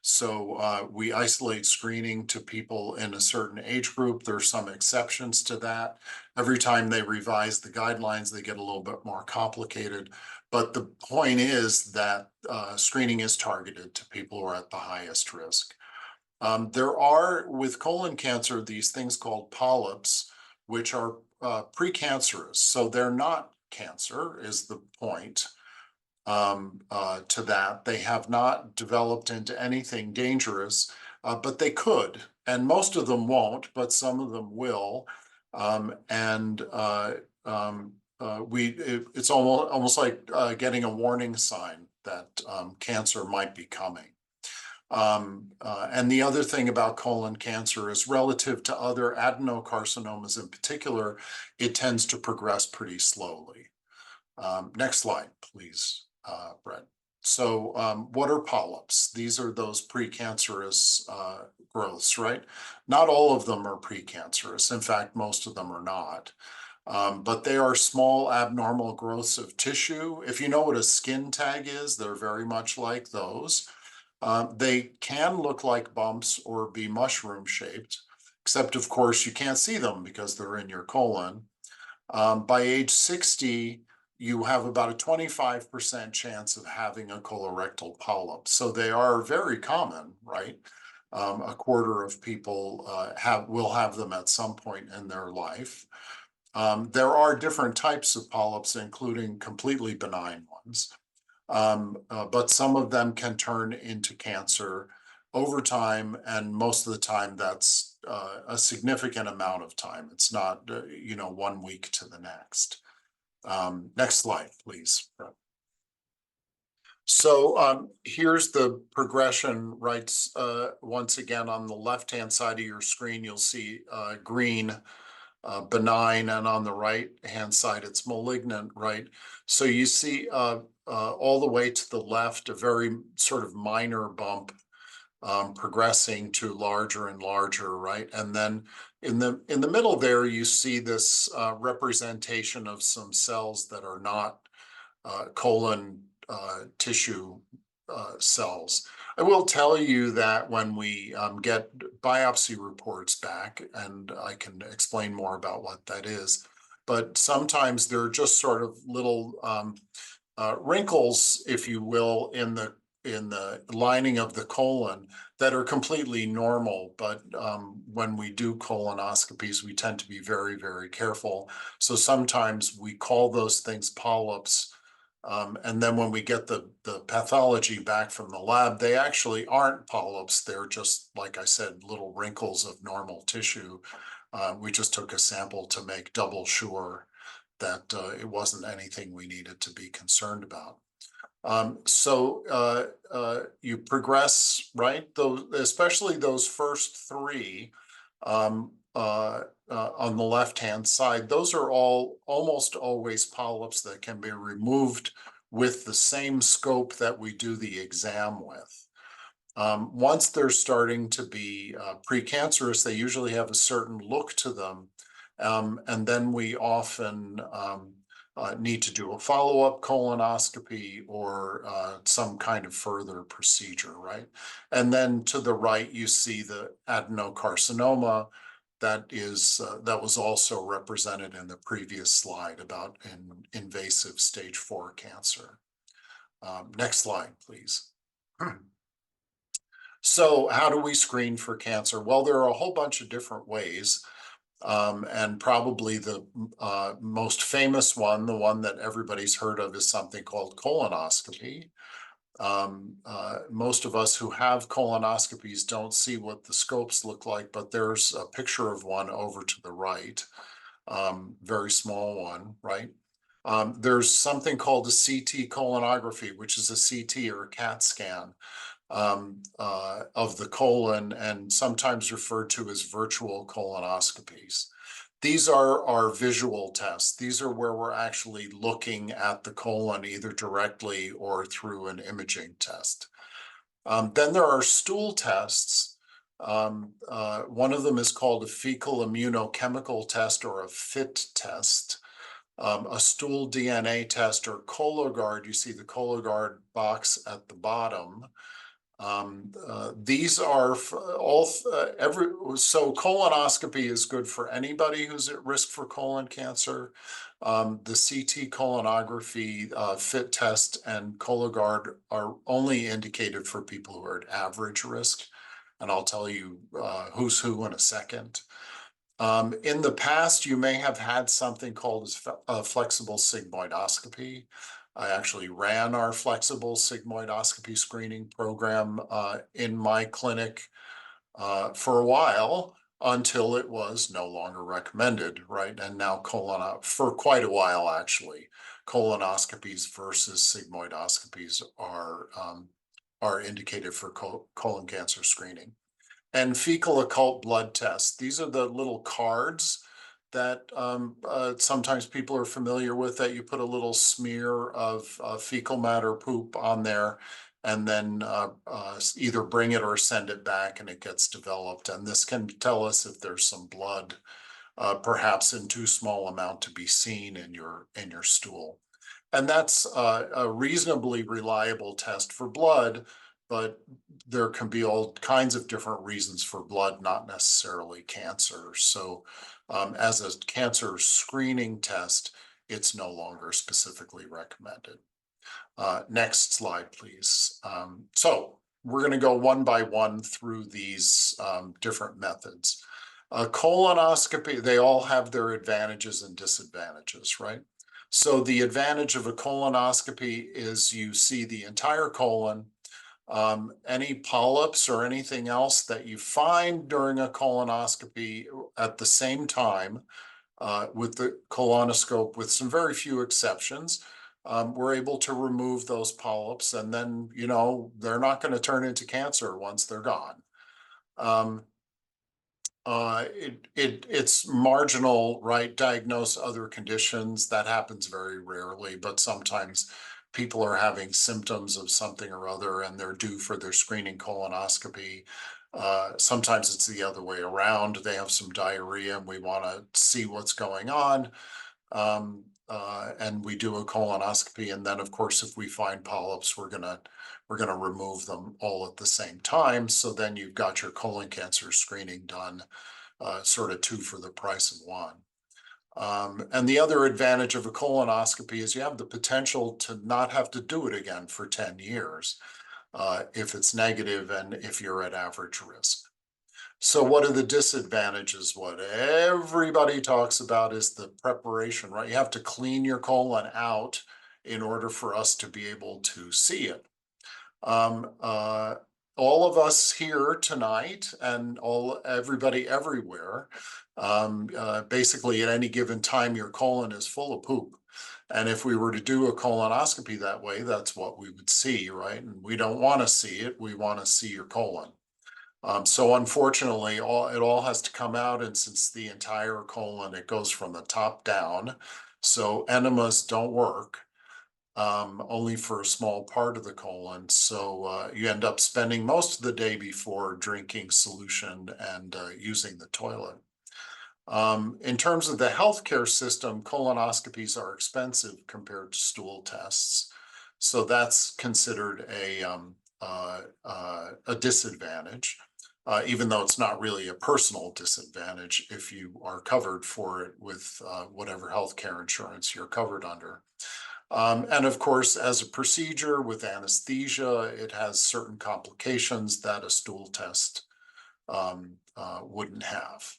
S4: So we isolate screening to people in a certain age group. There are some exceptions to that. Every time they revise the guidelines, they get a little bit more complicated. But the point is that screening is targeted to people who are at the highest risk. There are, with colon cancer, these things called polyps, which are precancerous. So they're not cancer, is the point to that. They have not developed into anything dangerous, but they could. And most of them won't, but some of them will. It's almost like getting a warning sign that cancer might be coming. And the other thing about colon cancer is, relative to other adenocarcinomas in particular, it tends to progress pretty slowly. Next slide, please, Brett. So what are polyps? These are those precancerous growths, right? Not all of them are precancerous. In fact, most of them are not. But they are small abnormal growths of tissue. If you know what a skin tag is, they're very much like those. They can look like bumps or be mushroom shaped, except of course you can't see them because they're in your colon. By age 60, you have about a 25% chance of having a colorectal polyp. So they are very common, right? A quarter of people will have them at some point in their life. There are different types of polyps, including completely benign ones. But some of them can turn into cancer over time, and most of the time that's a significant amount of time. It's not, 1 week to the next. Next slide, please. So here's the progression, right? Once again, on the left-hand side of your screen, you'll see green, benign, and on the right-hand side, it's malignant, right? So you see all the way to the left, a very sort of minor bump progressing to larger and larger, right? And then in the middle there, you see this representation of some cells that are not colon tissue cells. I will tell you that when we get biopsy reports back, and I can explain more about what that is, but sometimes they're just sort of little wrinkles, if you will, in the lining of the colon that are completely normal. But when we do colonoscopies, we tend to be very, very careful. So sometimes we call those things polyps. And then when we get the pathology back from the lab, they actually aren't polyps. They're just, like I said, little wrinkles of normal tissue. We just took a sample to make double sure that it wasn't anything we needed to be concerned about. So you progress, right? Especially those first three on the left-hand side, those are all almost always polyps that can be removed with the same scope that we do the exam with. Once they're starting to be precancerous, they usually have a certain look to them. And then we often need to do a follow-up colonoscopy or some kind of further procedure, right? And then to the right, you see the adenocarcinoma that was also represented in the previous slide about an invasive stage 4 cancer. Next slide, please. So how do we screen for cancer? Well, there are a whole bunch of different ways. And probably the most famous one, the one that everybody's heard of, is something called colonoscopy. Most of us who have colonoscopies don't see what the scopes look like, but there's a picture of one over to the right, very small one, right? There's something called a CT colonography, which is a CT or a CAT scan of the colon, and sometimes referred to as virtual colonoscopies. These are our visual tests. These are where we're actually looking at the colon either directly or through an imaging test. Then there are stool tests. One of them is called a fecal immunochemical test or a FIT test. A stool DNA test or Cologuard, you see the Cologuard box at the bottom. These are so colonoscopy is good for anybody who's at risk for colon cancer. The CT colonography, FIT test, and Cologuard are only indicated for people who are at average risk. And I'll tell you who's who in a second. In the past, you may have had something called a flexible sigmoidoscopy. I actually ran our flexible sigmoidoscopy screening program in my clinic for a while until it was no longer recommended, right? And now for quite a while, actually, colonoscopies versus sigmoidoscopies are indicated for colon cancer screening. And fecal occult blood tests. These are the little cards that sometimes people are familiar with, that you put a little smear of fecal matter poop on there and then either bring it or send it back and it gets developed. And this can tell us if there's some blood, perhaps in too small amount to be seen in your stool. And that's a reasonably reliable test for blood, but there can be all kinds of different reasons for blood, not necessarily cancer. So as a cancer screening test, it's no longer specifically recommended. Next slide, please. So we're going to go one by one through these different methods. Colonoscopy, they all have their advantages and disadvantages, right? So the advantage of a colonoscopy is you see the entire colon. Any polyps or anything else that you find during a colonoscopy at the same time with the colonoscope, with some very few exceptions, we're able to remove those polyps, and then, you know, they're not going to turn into cancer once they're gone. It's marginal, right? Diagnose other conditions. That happens very rarely, but sometimes people are having symptoms of something or other and they're due for their screening colonoscopy. Sometimes it's the other way around. They have some diarrhea and we want to see what's going on. And we do a colonoscopy, and then of course, if we find polyps, we're gonna remove them all at the same time. So then you've got your colon cancer screening done, sort of two for the price of one. And the other advantage of a colonoscopy is you have the potential to not have to do it again for 10 years if it's negative and if you're at average risk. So what are the disadvantages? What everybody talks about is the preparation, right? You have to clean your colon out in order for us to be able to see it. All of us here tonight and everybody everywhere, basically at any given time, your colon is full of poop. And if we were to do a colonoscopy that way, that's what we would see, right? And we don't want to see it. We want to see your colon. So unfortunately, it all has to come out, and since the entire colon, it goes from the top down, so enemas don't work, only for a small part of the colon. So you end up spending most of the day before drinking solution and using the toilet. In terms of the healthcare system, colonoscopies are expensive compared to stool tests, so that's considered a disadvantage. Even though it's not really a personal disadvantage if you are covered for it with whatever healthcare insurance you're covered under. And of course, as a procedure with anesthesia, it has certain complications that a stool test wouldn't have.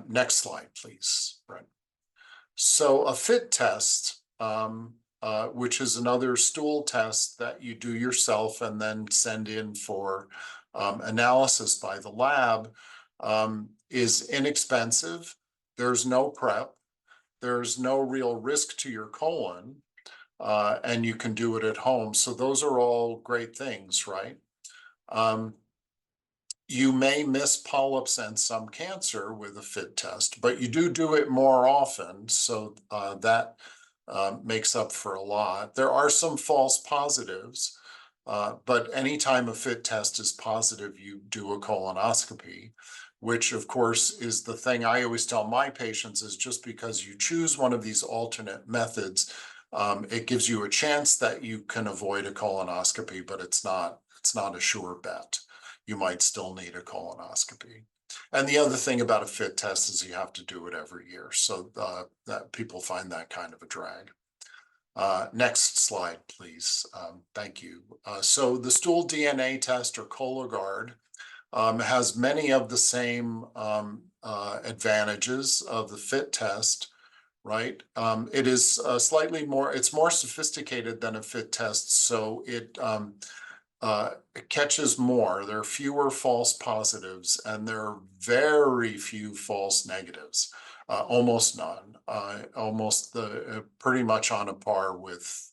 S4: Next slide, please, Brent. So a FIT test, which is another stool test that you do yourself and then send in for analysis by the lab, is inexpensive. There's no prep. There's no real risk to your colon, and you can do it at home. So those are all great things, right? You may miss polyps and some cancer with a FIT test, but you do it more often. So that makes up for a lot. There are some false positives. But anytime a FIT test is positive, you do a colonoscopy, which of course is the thing I always tell my patients is just because you choose one of these alternate methods, it gives you a chance that you can avoid a colonoscopy, but it's not a sure bet. You might still need a colonoscopy. And the other thing about a FIT test is you have to do it every year. So that people find that kind of a drag. Next slide, please. Thank you. So the stool DNA test, or Cologuard, has many of the same advantages of the FIT test, right? It is slightly more, it's more sophisticated than a FIT test, so it catches more. There are fewer false positives, and there are very few false negatives. Almost none, pretty much on a par with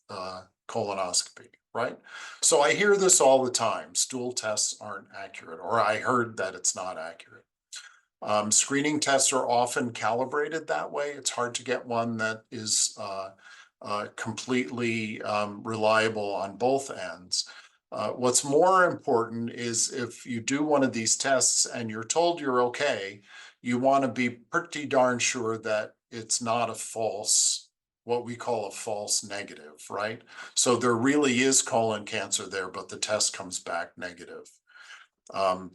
S4: colonoscopy, right? So I hear this all the time, stool tests aren't accurate, or I heard that it's not accurate. Screening tests are often calibrated that way. It's hard to get one that is completely reliable on both ends. What's more important is if you do one of these tests and you're told you're okay, you want to be pretty darn sure that it's not a false, what we call a false negative, right? So there really is colon cancer there, but the test comes back negative.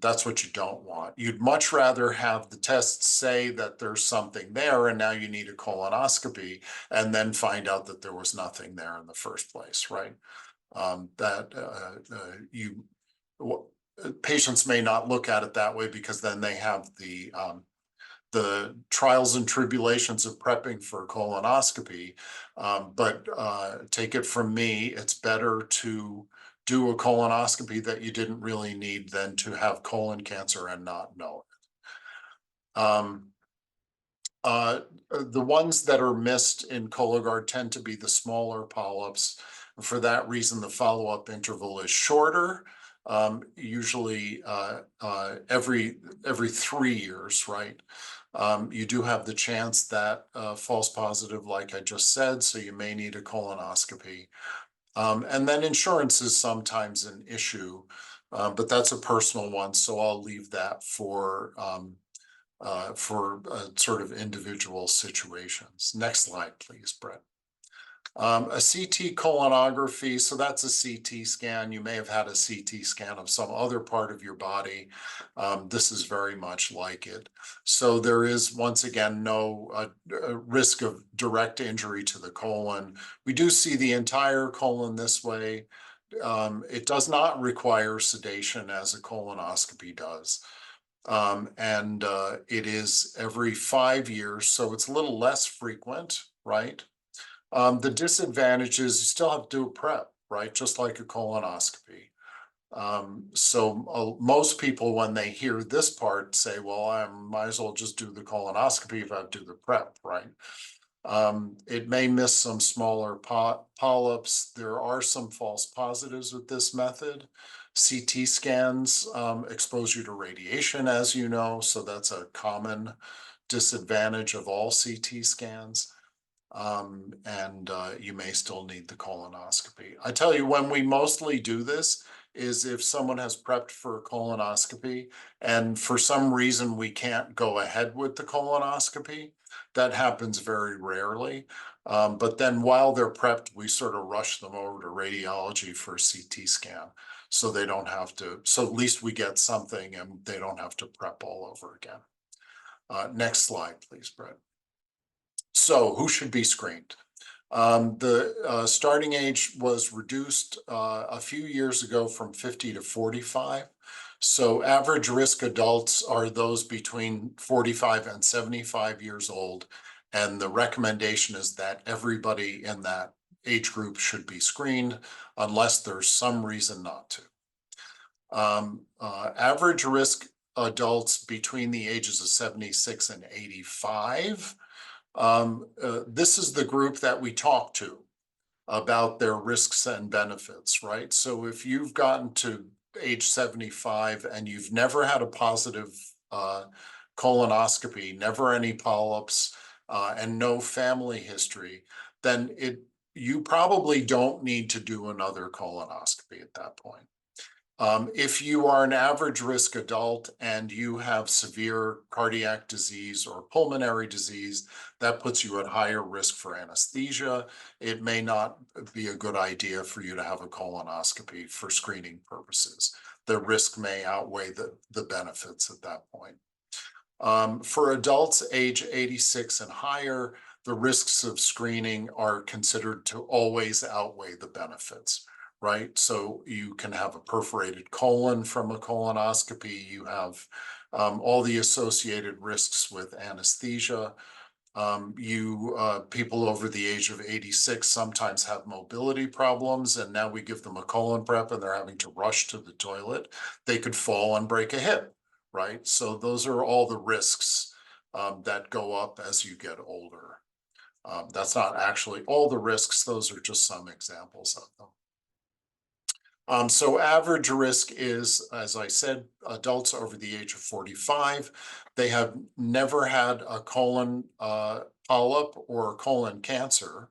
S4: That's what you don't want. You'd much rather have the test say that there's something there and now you need a colonoscopy, and then find out that there was nothing there in the first place, right? Patients may not look at it that way because then they have the the trials and tribulations of prepping for a colonoscopy. But take it from me, it's better to do a colonoscopy that you didn't really need than to have colon cancer and not know it. The ones that are missed in Cologuard tend to be the smaller polyps. For that reason, the follow-up interval is shorter, usually every 3 years, right? You do have the chance that false positive, like I just said, so you may need a colonoscopy. And then insurance is sometimes an issue, but that's a personal one, so I'll leave that for sort of individual situations. Next slide, please, Brett. A CT colonography, so that's a CT scan. You may have had a CT scan of some other part of your body. This is very much like it. So there is, once again, no risk of direct injury to the colon. We do see the entire colon this way. It does not require sedation as a colonoscopy does. It is every 5 years, so it's a little less frequent, right? The disadvantage is you still have to do a prep, right? Just like a colonoscopy. Most people, when they hear this part, say, well, I might as well just do the colonoscopy if I do the prep, right? It may miss some smaller polyps. There are some false positives with this method. CT scans expose you to radiation, as you know, so that's a common disadvantage of all CT scans. You may still need the colonoscopy. I tell you, when we mostly do this is if someone has prepped for a colonoscopy and for some reason we can't go ahead with the colonoscopy. That happens very rarely. But then while they're prepped, we sort of rush them over to radiology for a CT scan. So they don't have to, so at least we get something and they don't have to prep all over again. Next slide, please, Brett. So who should be screened? The starting age was reduced a few years ago from 50 to 45. So average risk adults are those between 45 and 75 years old. And the recommendation is that everybody in that age group should be screened unless there's some reason not to. Average risk adults between the ages of 76 and 85. This is the group that we talk to about their risks and benefits, right? So if you've gotten to age 75 and you've never had a positive colonoscopy, never any polyps, and no family history, then you probably don't need to do another colonoscopy at that point. If you are an average risk adult and you have severe cardiac disease or pulmonary disease, that puts you at higher risk for anesthesia. It may not be a good idea for you to have a colonoscopy for screening purposes. The risk may outweigh the benefits at that point. For adults age 86 and higher, the risks of screening are considered to always outweigh the benefits. Right, so you can have a perforated colon from a colonoscopy. You have all the associated risks with anesthesia. People over the age of 86 sometimes have mobility problems, and now we give them a colon prep and they're having to rush to the toilet. They could fall and break a hip, right? So those are all the risks that go up as you get older. That's not actually all the risks. Those are just some examples of them. So average risk is, as I said, adults over the age of 45. They have never had a colon polyp or colon cancer.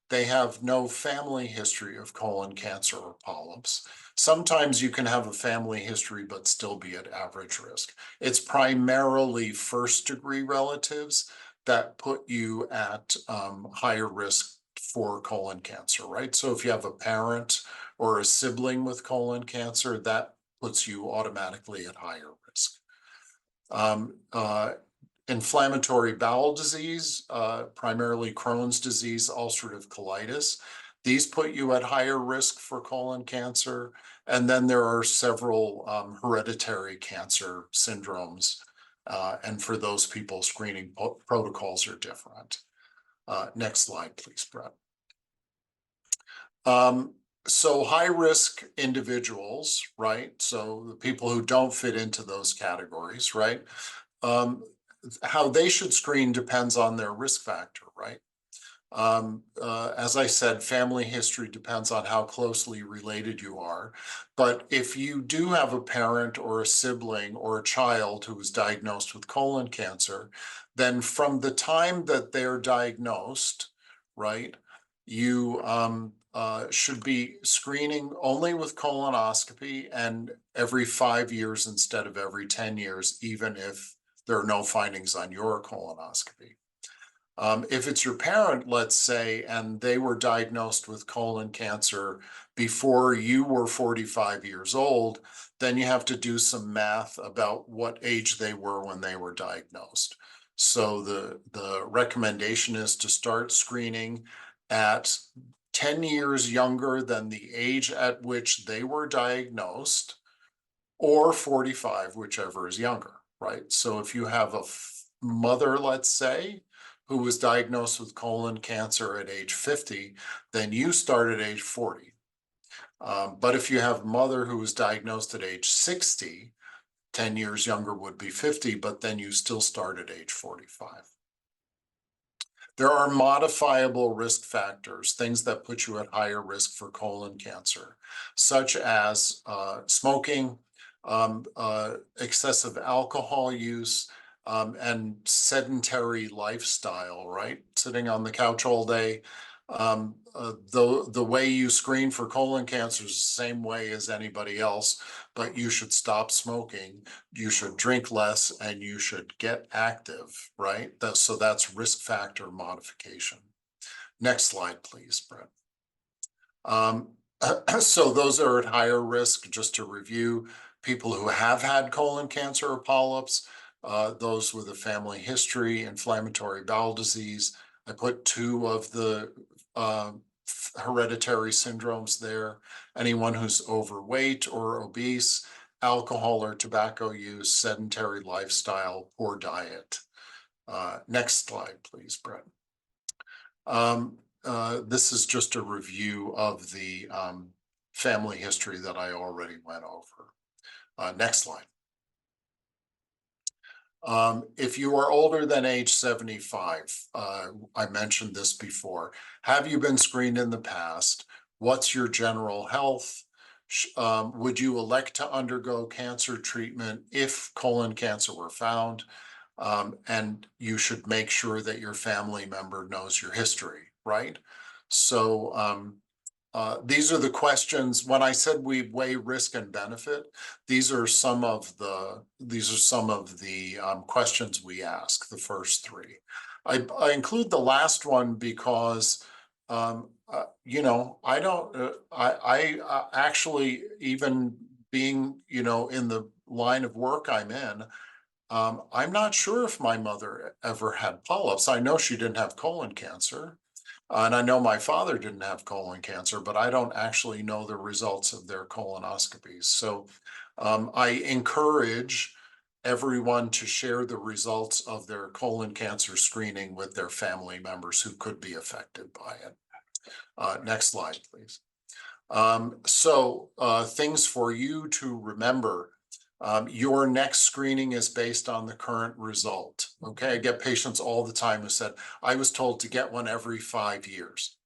S4: They have no family history of colon cancer or polyps. Sometimes you can have a family history but still be at average risk. It's primarily first-degree relatives that put you at higher risk for colon cancer, right? So if you have a parent or a sibling with colon cancer, that puts you automatically at higher risk. Inflammatory bowel disease, primarily Crohn's disease, ulcerative colitis. These put you at higher risk for colon cancer. And then there are several hereditary cancer syndromes And for those people, screening protocols are different. Next slide, please, Brett. So high-risk individuals, right? So the people who don't fit into those categories, right? How they should screen depends on their risk factor, right? As I said, family history depends on how closely related you are. But if you do have a parent or a sibling or a child who is diagnosed with colon cancer, then from the time that they're diagnosed, right, you should be screening only with colonoscopy and every 5 years instead of every 10 years, even if there are no findings on your colonoscopy. If it's your parent, let's say, and they were diagnosed with colon cancer before you were 45 years old, then you have to do some math about what age they were when they were diagnosed. So the recommendation is to start screening at 10 years younger than the age at which they were diagnosed, or 45, whichever is younger, right? So if you have a mother, let's say, who was diagnosed with colon cancer at age 50, then you start at age 40. But if you have a mother who was diagnosed at age 60, 10 years younger would be 50, but then you still start at age 45. There are modifiable risk factors, things that put you at higher risk for colon cancer, such as smoking, excessive alcohol use, and sedentary lifestyle, right? Sitting on the couch all day. The way you screen for colon cancer is the same way as anybody else, but you should stop smoking, you should drink less, and you should get active, right? So that's risk factor modification. Next slide, please, Brett. So those are at higher risk, just to review: people who have had colon cancer or polyps, those with a family history, inflammatory bowel disease. I put 2 of the hereditary syndromes there. Anyone who's overweight or obese, alcohol or tobacco use, sedentary lifestyle, poor diet. Next slide, please, Brett. This is just a review of the family history that I already went over. Next slide. If you are older than age 75, I mentioned this before. Have you been screened in the past? What's your general health? Would you elect to undergo cancer treatment if colon cancer were found? And you should make sure that your family member knows your history, right? So these are the questions. When I said we weigh risk and benefit, these are some of the questions we ask. The first 3. I include the last one because you know, I don't. I actually, even being, you know, in the line of work I'm in, I'm not sure if my mother ever had polyps. I know she didn't have colon cancer. And I know my father didn't have colon cancer, but I don't actually know the results of their colonoscopies. So I encourage everyone to share the results of their colon cancer screening with their family members who could be affected by it. Next slide, please. Things for you to remember. Your next screening is based on the current result. Okay, I get patients all the time who said, I was told to get one every 5 years.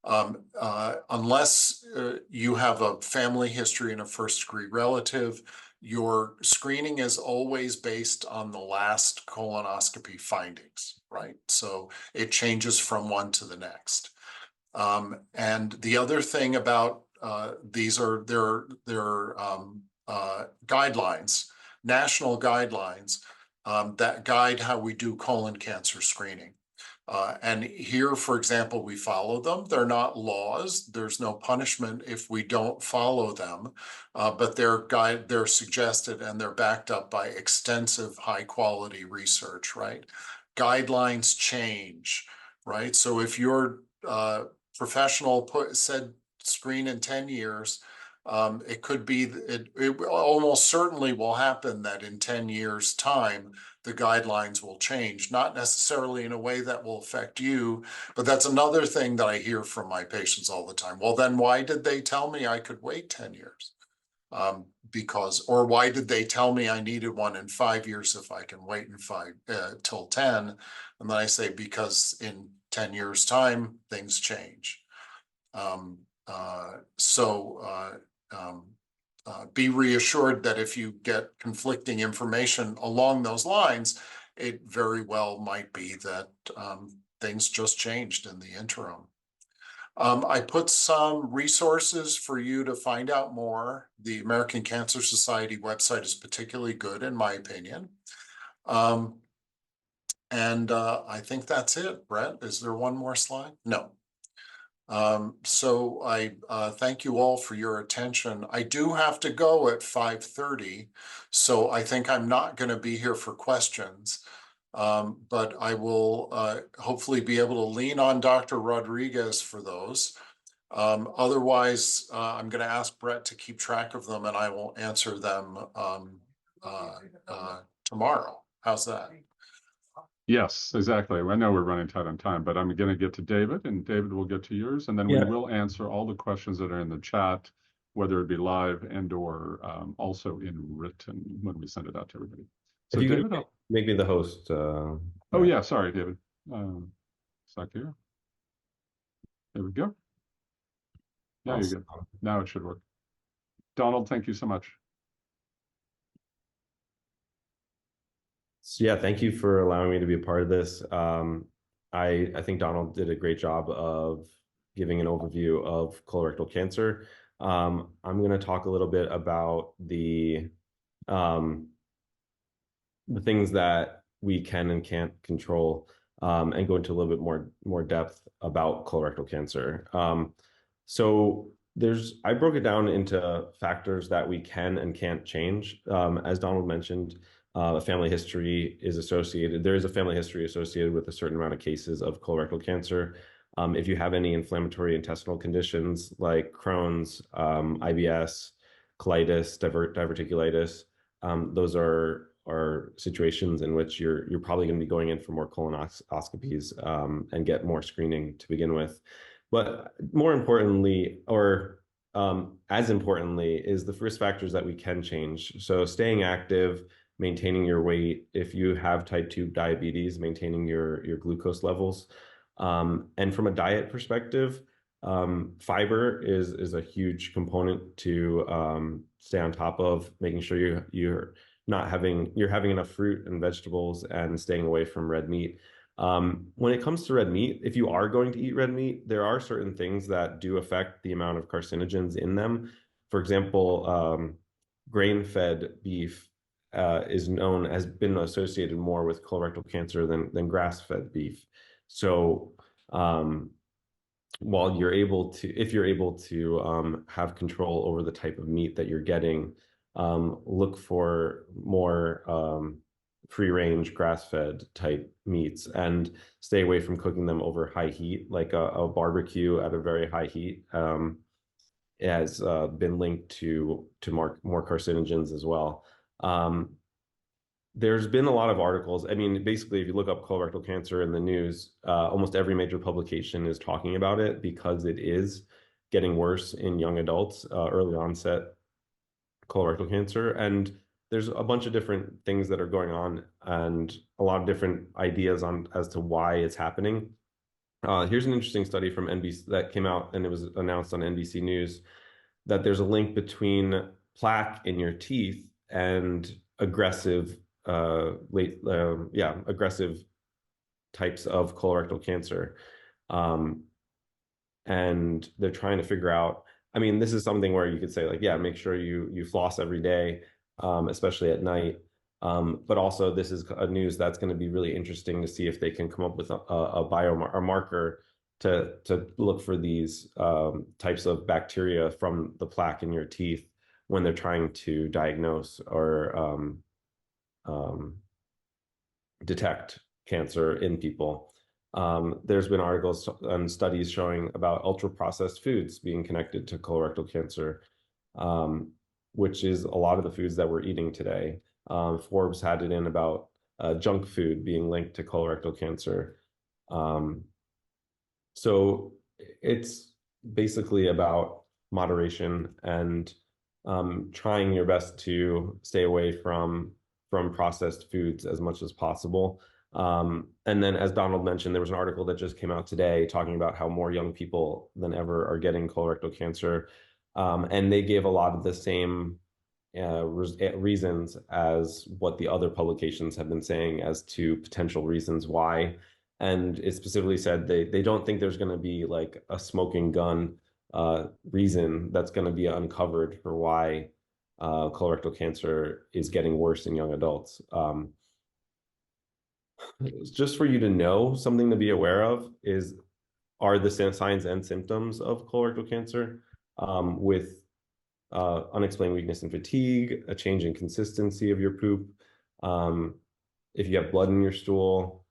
S4: Unless you have a family history and a first-degree relative, your screening is always based on the last colonoscopy findings, right? So it changes from one to the next. And the other thing about these are their guidelines, national guidelines that guide how we do colon cancer screening. And here, for example, we follow them. They're not laws. There's no punishment if we don't follow them, but they're suggested and they're backed up by extensive high quality research, right? Guidelines change, right? So if your professional said screen in 10 years, It could be, it almost certainly will happen that in 10 years' time, the guidelines will change, not necessarily in a way that will affect you, but that's another thing that I hear from my patients all the time. Well, then why did they tell me I could wait 10 years? Or why did they tell me I needed one in 5 years if I can wait till 10? And then I say, because in 10 years' time, things change. Be reassured that if you get conflicting information along those lines, it very well might be that things just changed in the interim. I put some resources for you to find out more. The American Cancer Society website is particularly good, in my opinion. I think that's it. Brett, is there one more slide? No. So I thank you all for your attention. I do have to go at 5:30, so I think I'm not going to be here for questions. But I will hopefully be able to lean on Dr. Rodriguez for those. Otherwise, I'm going to ask Brett to keep track of them, and I will answer them tomorrow. How's that?
S1: Yes, exactly. I know we're running tight on time, but I'm going to get to David, and David will get to yours, and then we will answer all the questions that are in the chat, whether it be live and or also in written when we send it out to everybody. So
S5: if you
S1: David,
S5: can make me the host.
S1: Oh yeah, sorry, David. Stuck here. There we go. Yeah,
S5: Awesome.
S1: you're good. Now it should work. Donald, thank you so much.
S5: So yeah, thank you for allowing me to be a part of this. I think Donald did a great job of giving an overview of colorectal cancer. I'm going to talk a little bit about the things that we can and can't control, and go into a little bit more depth about colorectal cancer. So I broke it down into factors that we can and can't change. As Donald mentioned, a family history is associated. There is a family history associated with a certain amount of cases of colorectal cancer. If you have any inflammatory intestinal conditions like Crohn's, IBS, colitis, diverticulitis, those are situations in which you're probably going to be going in for more colonoscopies and get more screening to begin with. But more importantly, or as importantly, is the risk factors that we can change. So staying active, maintaining your weight, if you have type 2 diabetes, maintaining your glucose levels. And from a diet perspective, fiber is a huge component to stay on top of, making sure you're having enough fruit and vegetables and staying away from red meat. When it comes to red meat, if you are going to eat red meat, there are certain things that do affect the amount of carcinogens in them. For example, grain-fed beef has been associated more with colorectal cancer than grass-fed beef. So while if you're able to have control over the type of meat that you're getting, look for more free-range grass-fed type meats and stay away from cooking them over high heat, like a barbecue at a very high heat has been linked to more carcinogens as well. There's been a lot of articles. I mean, basically, if you look up colorectal cancer in the news, almost every major publication is talking about it because it is getting worse in young adults, early onset colorectal cancer. And there's a bunch of different things that are going on and a lot of different ideas as to why it's happening. Here's an interesting study from NBC that came out, and it was announced on NBC News, that there's a link between plaque in your teeth and aggressive aggressive types of colorectal cancer. And they're trying to figure out, I mean, this is something where you could say, like, yeah, make sure you floss every day, especially at night. But also this is a news that's going to be really interesting to see if they can come up with a marker to look for these types of bacteria from the plaque in your teeth when they're trying to diagnose or detect cancer in people. There's been articles and studies showing about ultra-processed foods being connected to colorectal cancer. which is a lot of the foods that we're eating today. Forbes had it in about junk food being linked to colorectal cancer. So it's basically about moderation and trying your best to stay away from processed foods as much as possible. And then, as Donald mentioned, there was an article that just came out today talking about how more young people than ever are getting colorectal cancer. And they gave a lot of the same reasons as what the other publications have been saying as to potential reasons why. And it specifically said they don't think there's going to be like a smoking gun reason that's going to be uncovered for why colorectal cancer is getting worse in young adults. Just for you to know, something to be aware of are the signs and symptoms of colorectal cancer with unexplained weakness and fatigue, a change in consistency of your poop, if you have blood in your stool,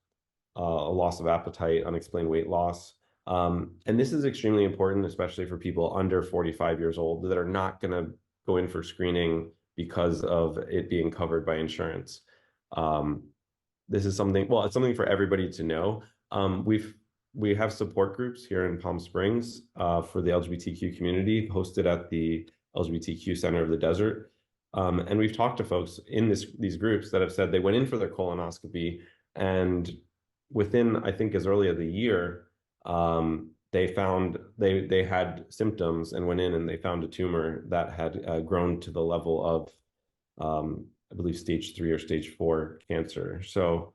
S5: a loss of appetite, unexplained weight loss. And this is extremely important, especially for people under 45 years old that are not going to go in for screening because of it being covered by insurance. This is something, well, it's something for everybody to know. We have support groups here in Palm Springs for the LGBTQ community hosted at the LGBTQ Center of the Desert. And we've talked to folks in these groups that have said they went in for their colonoscopy, and within, I think, as early as a year, they found they had symptoms and went in and they found a tumor that had grown to the level of, I believe, stage 3 or stage 4 cancer. So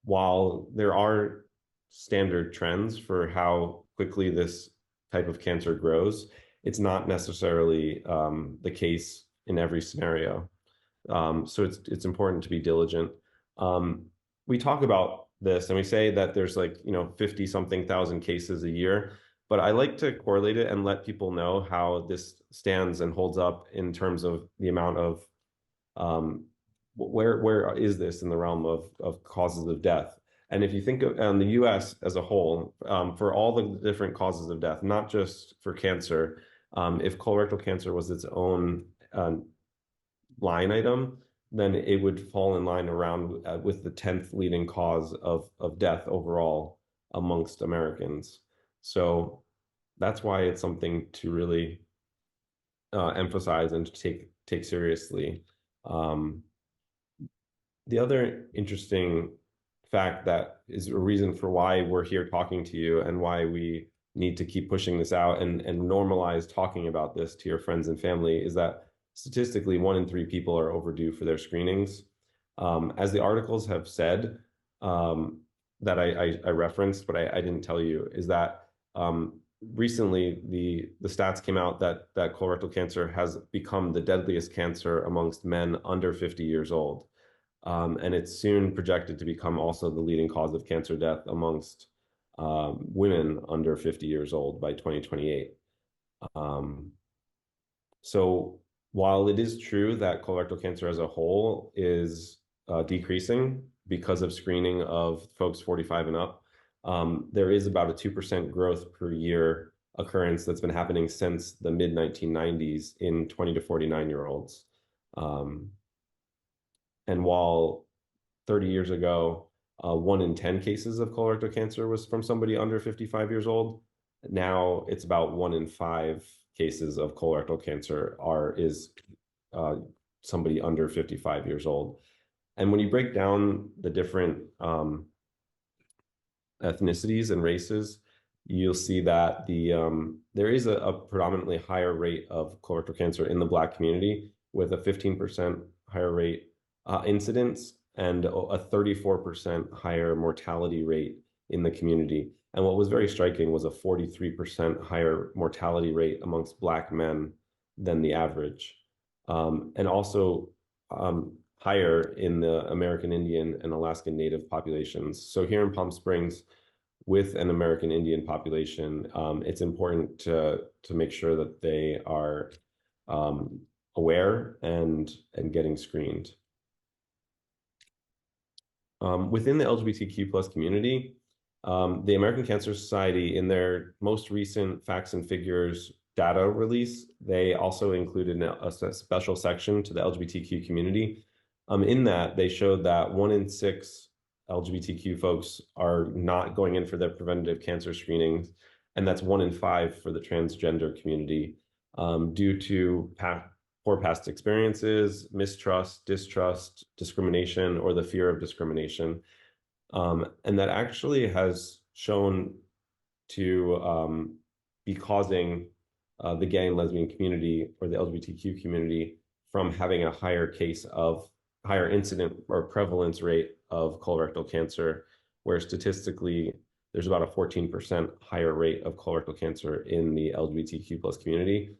S5: while there are standard trends for how quickly this type of cancer grows, it's not necessarily the case in every scenario. So it's important to be diligent. We talk about this and we say that there's 50 something thousand cases a year, but I like to correlate it and let people know how this stands and holds up in terms of the amount of where is this in the realm of causes of death. And if you think of the US as a whole, for all the different causes of death, not just for cancer, if colorectal cancer was its own line item, then it would fall in line around with the 10th leading cause of death overall amongst Americans. So that's why it's something to really emphasize and to take seriously. The other interesting fact that is a reason for why we're here talking to you and why we need to keep pushing this out and normalize talking about this to your friends and family is that statistically 1 in 3 people are overdue for their screenings. As the articles have said that I referenced, but I didn't tell you, is that recently the stats came out that colorectal cancer has become the deadliest cancer amongst men under 50 years old. And it's soon projected to become also the leading cause of cancer death amongst women under 50 years old by 2028. So while it is true that colorectal cancer as a whole is decreasing because of screening of folks 45 and up, there is about a 2% growth per year occurrence that's been happening since the mid-1990s in 20 to 49-year-olds. And while 30 years ago, 1 in 10 cases of colorectal cancer was from somebody under 55 years old, now it's about 1 in 5 cases of colorectal cancer is somebody under 55 years old. And when you break down the different ethnicities and races, you'll see that there is a predominantly higher rate of colorectal cancer in the Black community, with a 15% higher rate incidence and a 34% higher mortality rate in the community. And what was very striking was a 43% higher mortality rate amongst Black men than the average, and also higher in the American Indian and Alaskan Native populations. So here in Palm Springs, with an American Indian population, it's important to make sure that they are aware and getting screened. Within the LGBTQ plus community, the American Cancer Society, in their most recent facts and figures data release, they also included a special section to the LGBTQ community. In that, they showed that 1 in 6 LGBTQ folks are not going in for their preventative cancer screenings, and that's 1 in 5 for the transgender community, due to poor past experiences, mistrust, distrust, discrimination, or the fear of discrimination. And that actually has shown to be causing the gay and lesbian community or the LGBTQ community from having a higher incident or prevalence rate of colorectal cancer, where statistically there's about a 14% higher rate of colorectal cancer in the LGBTQ plus community,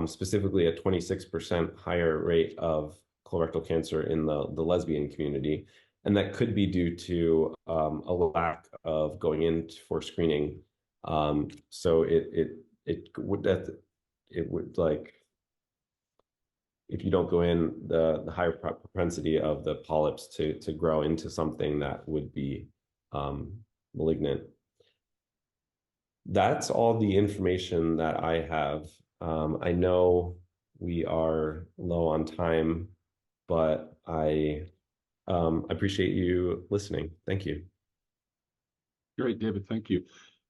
S5: specifically a 26% higher rate of colorectal cancer in the lesbian community. And that could be due to a lack of going in for screening. So it would like, if you don't go in, the higher propensity of the polyps to grow into something that would be malignant. That's all the information that I have. I know we are low on time, but I appreciate you listening. Thank you.
S1: Great, David. Thank you.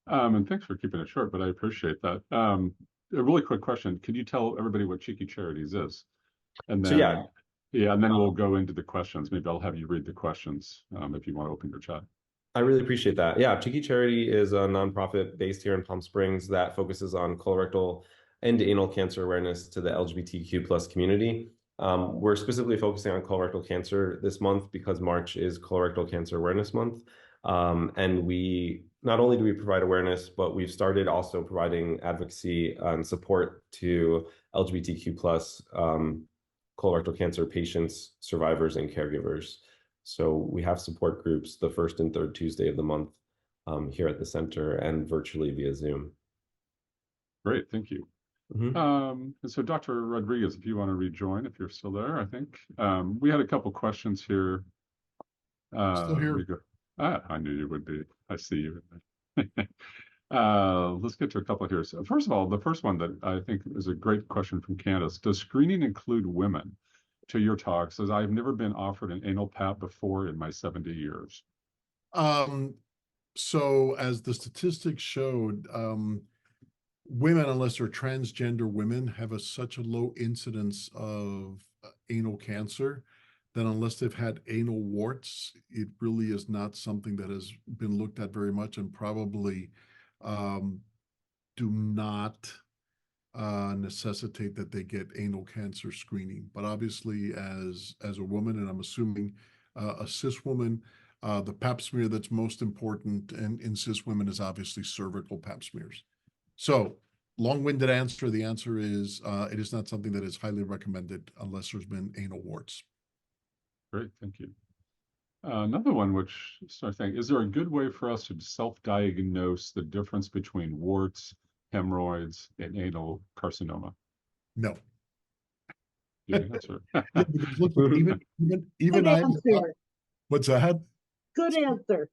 S1: And thanks for keeping it short, but I appreciate that. A really quick question. Could you tell everybody what Cheeky Charities is? And then, and then we'll go into the questions. Maybe I'll have you read the questions if you want to open your chat.
S5: I really appreciate that. Yeah, Cheeky Charity is a nonprofit based here in Palm Springs that focuses on colorectal and anal cancer awareness to the LGBTQ plus community. We're specifically focusing on colorectal cancer this month because March is Colorectal Cancer Awareness Month. And we not only do we provide awareness, but we've started also providing advocacy and support to LGBTQ plus colorectal cancer patients, survivors, and caregivers. So we have support groups the first and third Tuesday of the month here at the center and virtually via Zoom.
S1: Great, thank you. And so Dr. Rodriguez, if you want to rejoin, if you're still there, I think. We had a couple questions here.
S3: Still here.
S1: I knew you would be. I see you. Let's get to a couple here. So first of all, the first one that I think is a great question from Candace. Does screening include women? To your talk, says, I've never been offered an anal pap before in my 70 years.
S3: So as the statistics showed, women, unless they're transgender women, have such a low incidence of anal cancer that unless they've had anal warts, it really is not something that has been looked at very much, and probably do not necessitate that they get anal cancer screening. But obviously, as a woman, and I'm assuming a cis woman, the pap smear that's most important in cis women is obviously cervical pap smears. So long-winded answer, the answer is it is not something that is highly recommended unless there's been anal warts.
S1: Great, thank you. Another one, which I think, is there a good way for us to self-diagnose the difference between warts, hemorrhoids, and anal carcinoma?
S3: No.
S1: Good answer.
S3: Yeah, because look, even I, what's that?
S2: Good answer.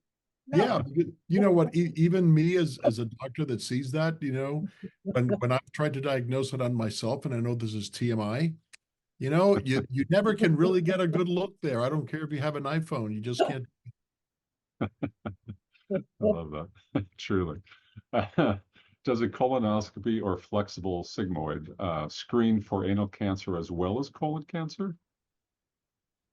S2: No.
S3: Yeah, you know what? Even me as a doctor that sees that, you know, when I've tried to diagnose it on myself, and I know this is TMI, you know, you never can really get a good look there. I don't care if you have an iPhone, you just can't.
S1: I love that. Truly. Does a colonoscopy or flexible sigmoid screen for anal cancer as well as colon cancer?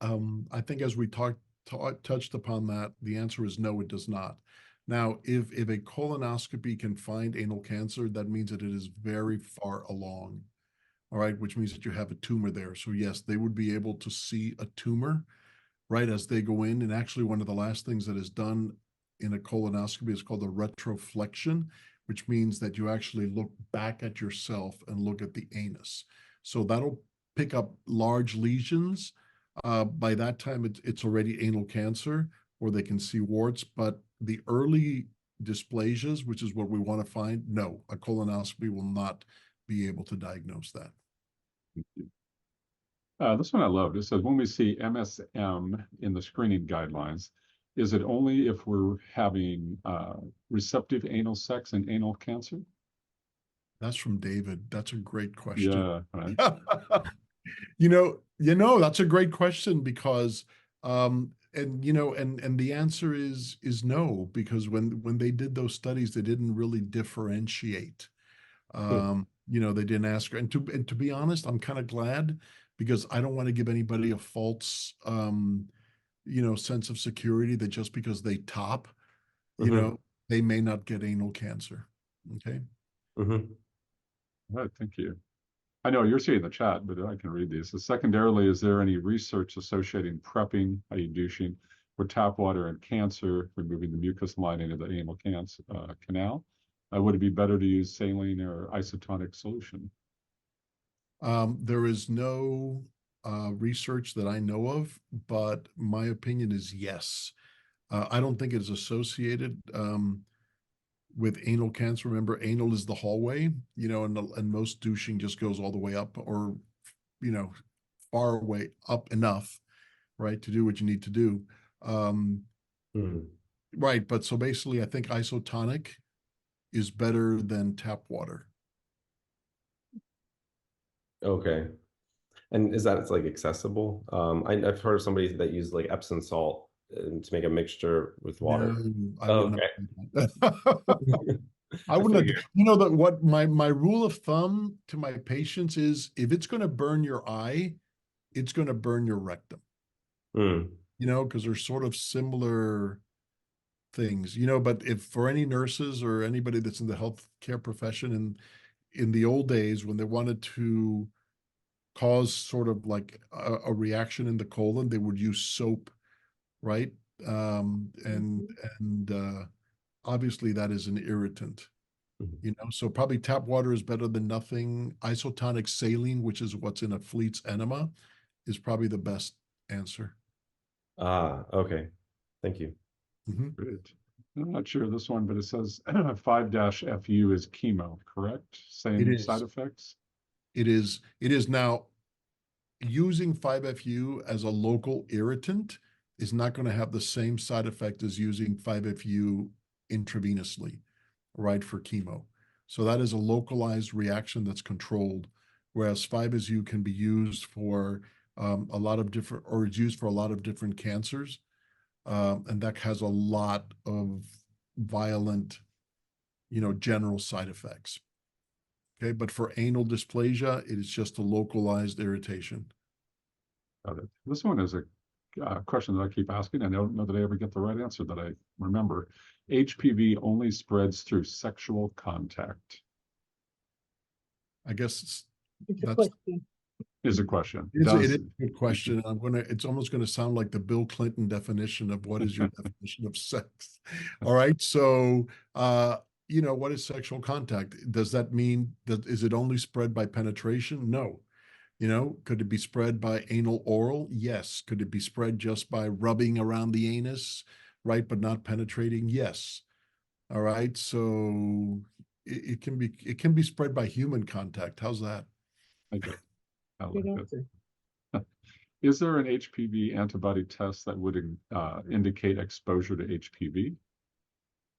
S3: I think as we touched upon that, the answer is no, it does not. Now, if a colonoscopy can find anal cancer, that means that it is very far along, all right, which means that you have a tumor there. So yes, they would be able to see a tumor, right, as they go in. And actually, one of the last things that is done in a colonoscopy is called a retroflexion, which means that you actually look back at yourself and look at the anus. So that'll pick up large lesions. By that time, it's already anal cancer, or they can see warts. But the early dysplasias, which is what we want to find, no, a colonoscopy will not be able to diagnose that.
S1: This one I love. It says, when we see MSM in the screening guidelines, is it only if we're having receptive anal sex and anal cancer?
S3: That's from David. That's a great question.
S1: Yeah, right.
S3: That's a great question because and the answer is no, because when they did those studies, they didn't really differentiate. They didn't ask, and to be honest, I'm kind of glad, because I don't want to give anybody a false sense of security that just because they top,
S5: Mhm.
S3: they may not get anal cancer. Okay.
S5: Mhm.
S1: All right, thank you. I know you're seeing the chat, but I can read these. So secondarily, is there any research associating prepping, i.e. douching, with tap water and cancer, removing the mucus lining of the anal canal? Would it be better to use saline or isotonic solution?
S3: There is no research that I know of, but my opinion is yes. I don't think it is associated with anal cancer. Remember, anal is the hallway, and most douching just goes all the way up, or you know, far away up enough, right, to do what you need to do.
S5: Mhm.
S3: Right, but so basically, I think isotonic is better than tap water.
S5: Okay. And is that it's like accessible? I've heard of somebody that used like Epsom salt to make a mixture with water.
S3: No, I
S5: Oh,
S3: wouldn't
S5: okay.
S3: have done that. I wouldn't have,
S5: figured.
S3: what my rule of thumb to my patients is, if it's going to burn your eye, it's going to burn your rectum,
S5: Mm.
S3: because they're sort of similar things, but if for any nurses or anybody that's in the healthcare profession, and in the old days when they wanted to cause sort of like a reaction in the colon, they would use soap, right? And obviously that is an irritant.
S5: Mhm.
S3: So probably tap water is better than nothing. Isotonic saline, which is what's in a Fleet's enema, is probably the best answer.
S5: Ah, okay. Thank you.
S3: Mhm.
S1: Great. I'm not sure of this one, but it says 5-FU is chemo, correct?
S3: It
S1: Same side
S3: is.
S1: effects?
S3: It is. It is now, using 5-FU as a local irritant is not going to have the same side effect as using 5-FU intravenously, right, for chemo. So that is a localized reaction that's controlled, whereas 5-FU can be used for a lot of different, or is used for a lot of different cancers, and that has a lot of violent, general side effects. Okay, but for anal dysplasia, it is just a localized irritation.
S1: Got it. This one is a question that I keep asking. I don't know that I ever get the right answer that I remember. HPV only spreads through sexual contact.
S3: I guess
S2: It's a
S3: that's
S2: question.
S1: Is a question.
S3: it is
S1: Does
S3: a good question. It's almost gonna sound like the Bill Clinton definition of what is your definition of sex. All right. So what is sexual contact? Does that mean that, is it only spread by penetration? No. Could it be spread by anal oral? Yes. Could it be spread just by rubbing around the anus, right, but not penetrating? Yes. All right. So it can be spread by human contact. How's that?
S1: like it? I
S2: Good
S1: like
S2: answer.
S1: it. Is there an HPV antibody test that would indicate exposure to HPV?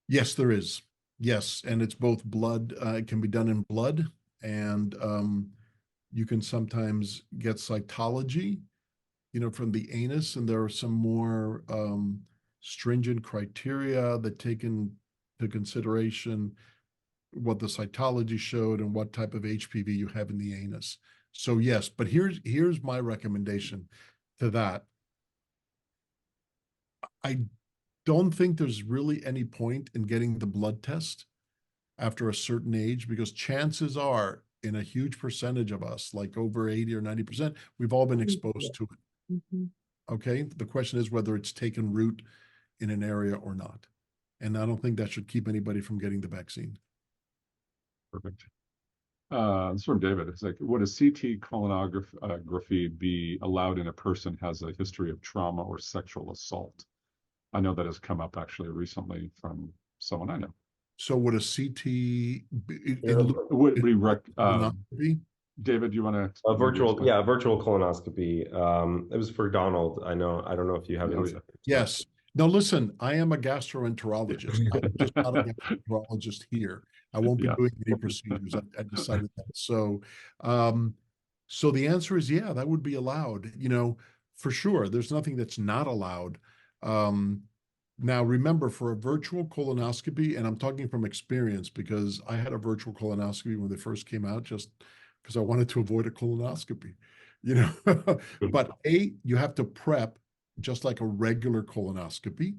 S3: Yes, there is. Yes, and it's both blood. It can be done in blood, and you can sometimes get cytology, from the anus, and there are some more stringent criteria that take into consideration what the cytology showed and what type of HPV you have in the anus. So yes, but here's my recommendation to that. I don't think there's really any point in getting the blood test after a certain age, because chances are, in a huge percentage of us, like over 80 or 90%, we've all been exposed to it.
S2: Mhm.
S3: Okay. The question is whether it's taken root in an area or not. And I don't think that should keep anybody from getting the vaccine.
S1: Perfect. This is from David. It's like, would a CT colonography be allowed in a person who has a history of trauma or sexual assault? I know that has come up actually recently from someone I know.
S3: So would a CT
S1: Would we
S3: colonoscopy?
S1: David, do you want to
S5: A
S1: maybe
S5: virtual,
S1: explain?
S5: yeah, virtual colonoscopy. It was for Donald. I don't know if you have
S1: Oh, yeah.
S5: insight into that.
S3: Yes. Now, listen, I am a gastroenterologist. I'm just not a gastroenterologist here. I won't be
S1: Yeah.
S3: doing any procedures. I decided that. Um, so the answer is yeah, that would be allowed, for sure. There's nothing that's not allowed. Um, Now remember, for a virtual colonoscopy, and I'm talking from experience because I had a virtual colonoscopy when they first came out, just because I wanted to avoid a colonoscopy, you know. But you have to prep just like a regular colonoscopy.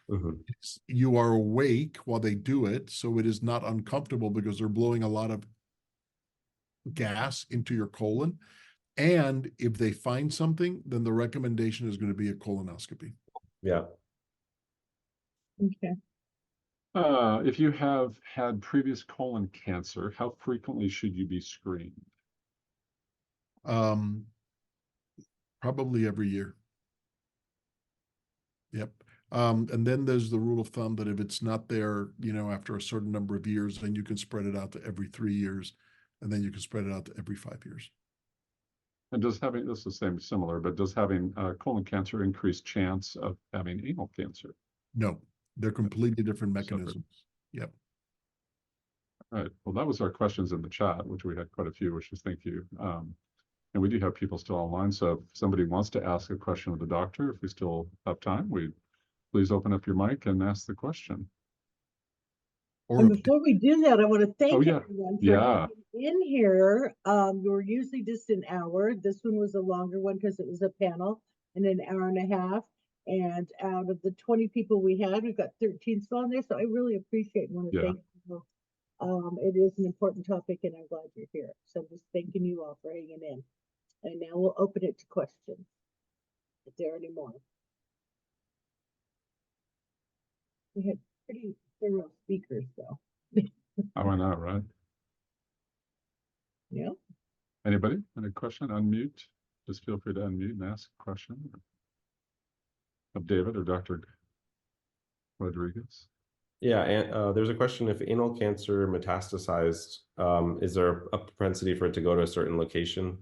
S5: Mhm.
S3: You are awake while they do it, so it is not uncomfortable because they're blowing a lot of gas into your colon. And if they find something, then the recommendation is going to be a colonoscopy.
S5: Yeah.
S2: Okay.
S1: If you have had previous colon cancer, how frequently should you be screened?
S3: Um, Probably every year. Yep. And then there's the rule of thumb that if it's not there, after a certain number of years, then you can spread it out to every 3 years, and then you can spread it out to every 5 years.
S1: And does having, this is the same, similar, but does having colon cancer increase chance of having anal cancer?
S3: No, they're completely different
S1: Separate.
S3: mechanisms. Yep.
S1: All right. Well, that was our questions in the chat, which we had quite a few, which is thank you. And we do have people still online. So if somebody wants to ask a question of the doctor, if we still have time, please open up your mic and ask the question.
S3: Or
S2: And before we do that, I want to thank
S1: Oh, yeah.
S2: everyone for
S1: Yeah.
S2: hanging in here. We're usually just an hour. This one was a longer one because it was a panel and an hour and a half. And out of the 20 people we had, we've got 13 still on there. So I really appreciate and want to
S1: Yeah.
S2: thank you. It is an important topic and I'm glad you're here. So I'm just thanking you all for hanging in. And now we'll open it to questions. If there are any more. We had pretty thorough speakers though.
S1: I know, right?
S2: Yeah.
S1: Anybody? Any question? Unmute. Just feel free to unmute and ask a question of David or Dr. Rodriguez.
S5: Yeah, and there's a question: if anal cancer metastasized, is there a propensity for it to go to a certain location?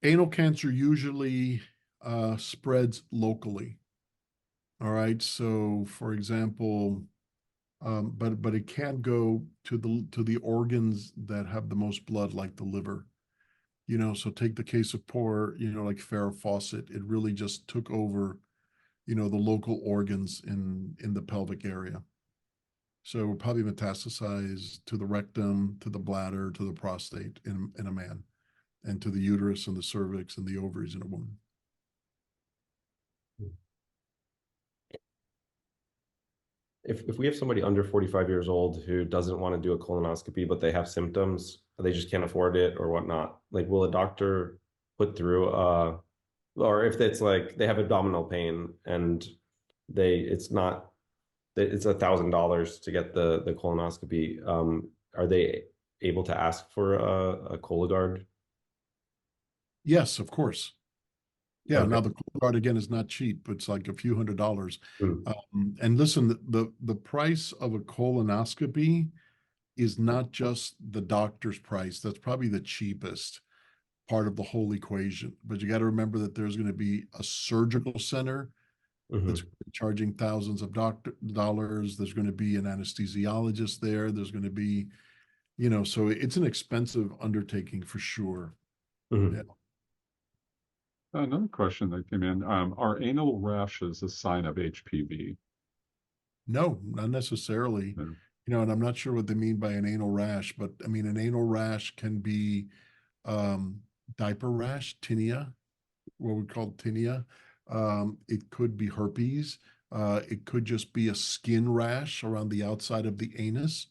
S3: Anal cancer usually spreads locally. All right. So, for example, but it can go to the organs that have the most blood, like the liver. So take the case of poor, like Farrah Fawcett. It really just took over, the local organs in the pelvic area. So probably metastasize to the rectum, to the bladder, to the prostate in a man, and to the uterus and the cervix and the ovaries in a woman.
S5: If we have somebody under 45 years old who doesn't want to do a colonoscopy, but they have symptoms, they just can't afford it or whatnot, like will a doctor put through or if it's like they have abdominal pain and it's $1,000 to get the colonoscopy, are they able to ask for a Cologuard?
S3: Yes, of course. Yeah.
S5: Okay.
S3: Now the Cologuard again is not cheap. It's like a few $100s.
S5: Mm.
S3: And listen, the price of a colonoscopy is not just the doctor's price. That's probably the cheapest part of the whole equation. But you got to remember that there's going to be a surgical center that's charging thousands of dollars. There's going to be an anesthesiologist there. There's going to be, so it's an expensive undertaking for sure.
S5: Mhm.
S3: Yeah.
S1: Another question that came in, are anal rashes a sign of HPV?
S3: No, not necessarily.
S1: No.
S3: And I'm not sure what they mean by an anal rash, but I mean, an anal rash can be diaper rash, tinea, what we call tinea. It could be herpes. It could just be a skin rash around the outside of the anus,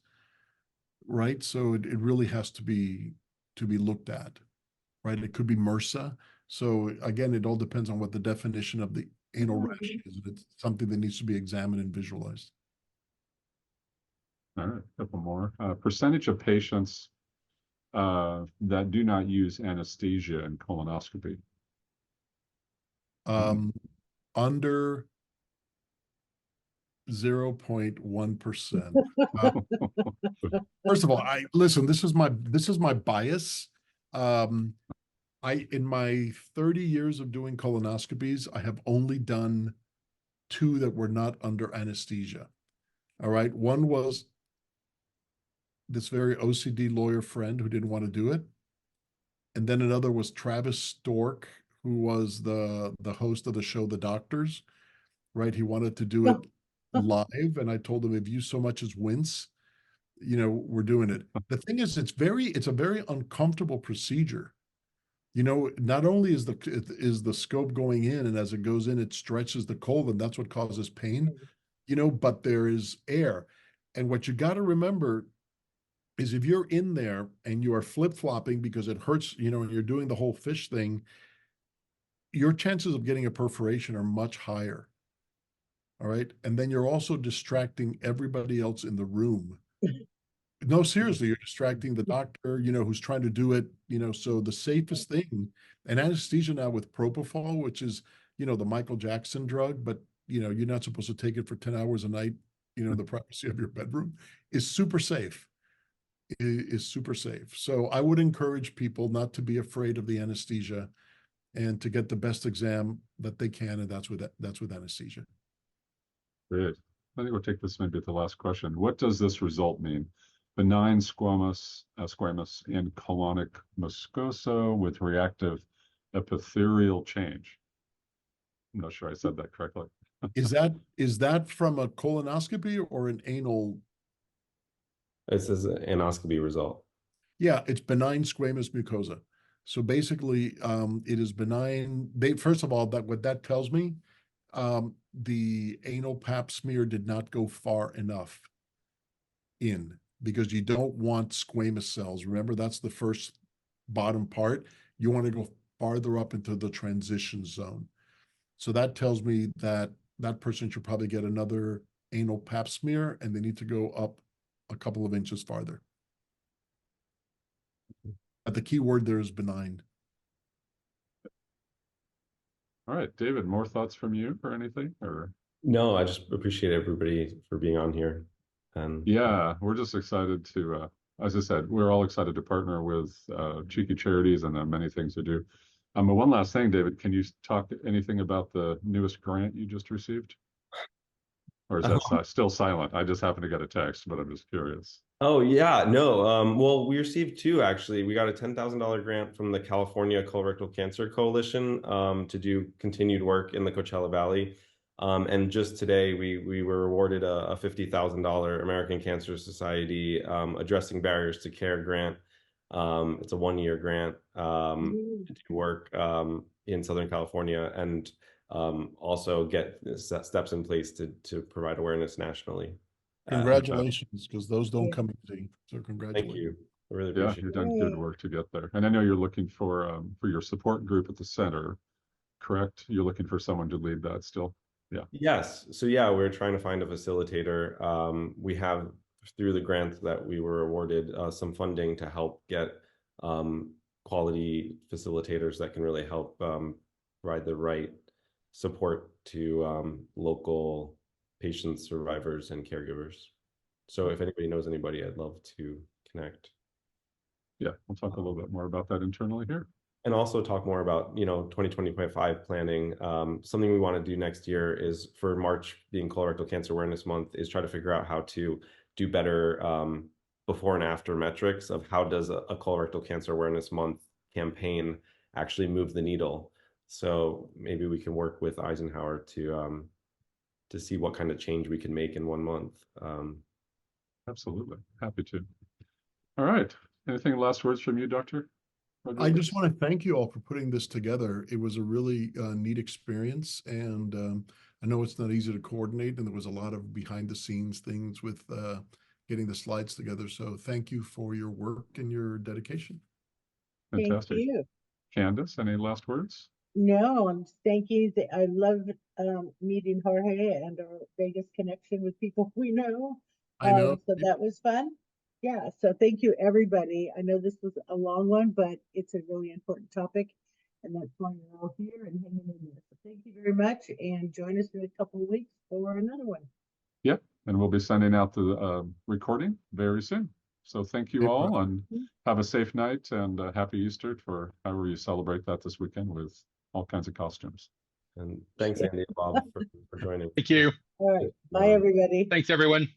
S3: right? So it really has to be looked at, right? It could be MRSA. So again, it all depends on what the definition of the anal rash is. It's something that needs to be examined and visualized.
S1: All right, a couple more. Percentage of patients that do not use anesthesia in colonoscopy.
S3: Under 0.1%. First of all, listen, this is my bias. In my 30 years of doing colonoscopies, I have only done two that were not under anesthesia. All right. One was this very OCD lawyer friend who didn't want to do it. And then another was Travis Stork, who was the host of the show The Doctors, right? He wanted to do it live. And I told him, if you so much as wince, we're doing it. The thing is, it's a very uncomfortable procedure. Not only is the scope going in, and as it goes in, it stretches the colon. That's what causes pain, but there is air. And what you got to remember is if you're in there and you are flip-flopping because it hurts, and you're doing the whole fish thing, your chances of getting a perforation are much higher. All right. And then you're also distracting everybody else in the room. No, seriously, you're distracting the doctor, who's trying to do it, so the safest thing, and anesthesia now with propofol, which is, the Michael Jackson drug, but, you're not supposed to take it for 10 hours a night, the privacy of your bedroom, is super safe. Is super safe. So I would encourage people not to be afraid of the anesthesia and to get the best exam that they can, and that's with anesthesia.
S1: Great. I think we'll take this maybe at the last question. What does this result mean? Benign squamous and colonic mucosa with reactive epithelial change. I'm not sure I said that correctly.
S3: Is that from a colonoscopy or an anal?
S5: This is an anoscopy result.
S3: Yeah, it's benign squamous mucosa. So basically, it is benign. First of all, what that tells me, the anal pap smear did not go far enough in, because you don't want squamous cells. Remember, that's the first bottom part. You want to go farther up into the transition zone. So that tells me that that person should probably get another anal pap smear, and they need to go up a couple of inches farther. But the key word there is benign.
S1: All right, David, more thoughts from you or anything? Or
S5: No, I just appreciate everybody for being on here. And
S1: yeah, we're just excited to, as I said, we're all excited to partner with Cheeky Charities and many things to do. But one last thing, David, can you talk anything about the newest grant you just received? Or is that still silent? I just happened to get a text, but I'm just curious.
S5: Oh yeah, no. Well, we received two actually. We got a $10,000 grant from the California Colorectal Cancer Coalition to do continued work in the Coachella Valley. And just today, we were awarded a $50,000 American Cancer Society Addressing Barriers to Care grant. It's a 1-year grant to do work in Southern California, and also get steps in place to provide awareness nationally.
S3: Congratulations, because those don't
S2: Yeah.
S3: come easy. So
S5: Thank
S3: congratulations.
S5: you. I really
S1: Yeah,
S5: appreciate
S1: you've
S5: it.
S1: done good work to get there. And I know you're looking for your support group at the center, correct? You're looking for someone to lead that still. Yeah.
S5: Yes. So yeah, we're trying to find a facilitator. We have, through the grant that we were awarded, some funding to help get quality facilitators that can really help provide the right support to local patients, survivors, and caregivers. So if anybody knows anybody, I'd love to connect.
S1: Yeah, we'll talk a little bit more about that internally here.
S5: And also talk more about 2025 planning. Something we want to do next year is, for March being Colorectal Cancer Awareness Month, is try to figure out how to do better before and after metrics of how does a Colorectal Cancer Awareness Month campaign actually move the needle. So maybe we can work with Eisenhower to see what kind of change we can make in 1 month.
S1: Absolutely, happy to. All right, anything last words from you, Dr.
S3: I just want to thank you all for putting this together. It was a really neat experience, and I know it's not easy to coordinate, and there was a lot of behind the scenes things with getting the slides together. So thank you for your work and your dedication.
S1: Fantastic.
S2: Thank you.
S1: Candace, any last words?
S2: No, thank you. I love meeting Jorge and our Vegas connection with people we know.
S3: I know.
S2: So that was fun. Yeah, so thank you, everybody. I know this was a long one, but it's a really important topic, and that's why you're all here and hanging in there. So thank you very much, and join us in a couple of weeks for another one.
S1: Yep, and we'll be sending out the recording very soon. So thank you
S3: Hey,
S1: all
S3: brother.
S1: and have a safe night and a happy Easter for however you celebrate that this weekend with all kinds of costumes.
S5: And thanks, Andy and Bob, for joining.
S6: Thank you.
S2: All right. Bye, everybody.
S6: Thanks, everyone.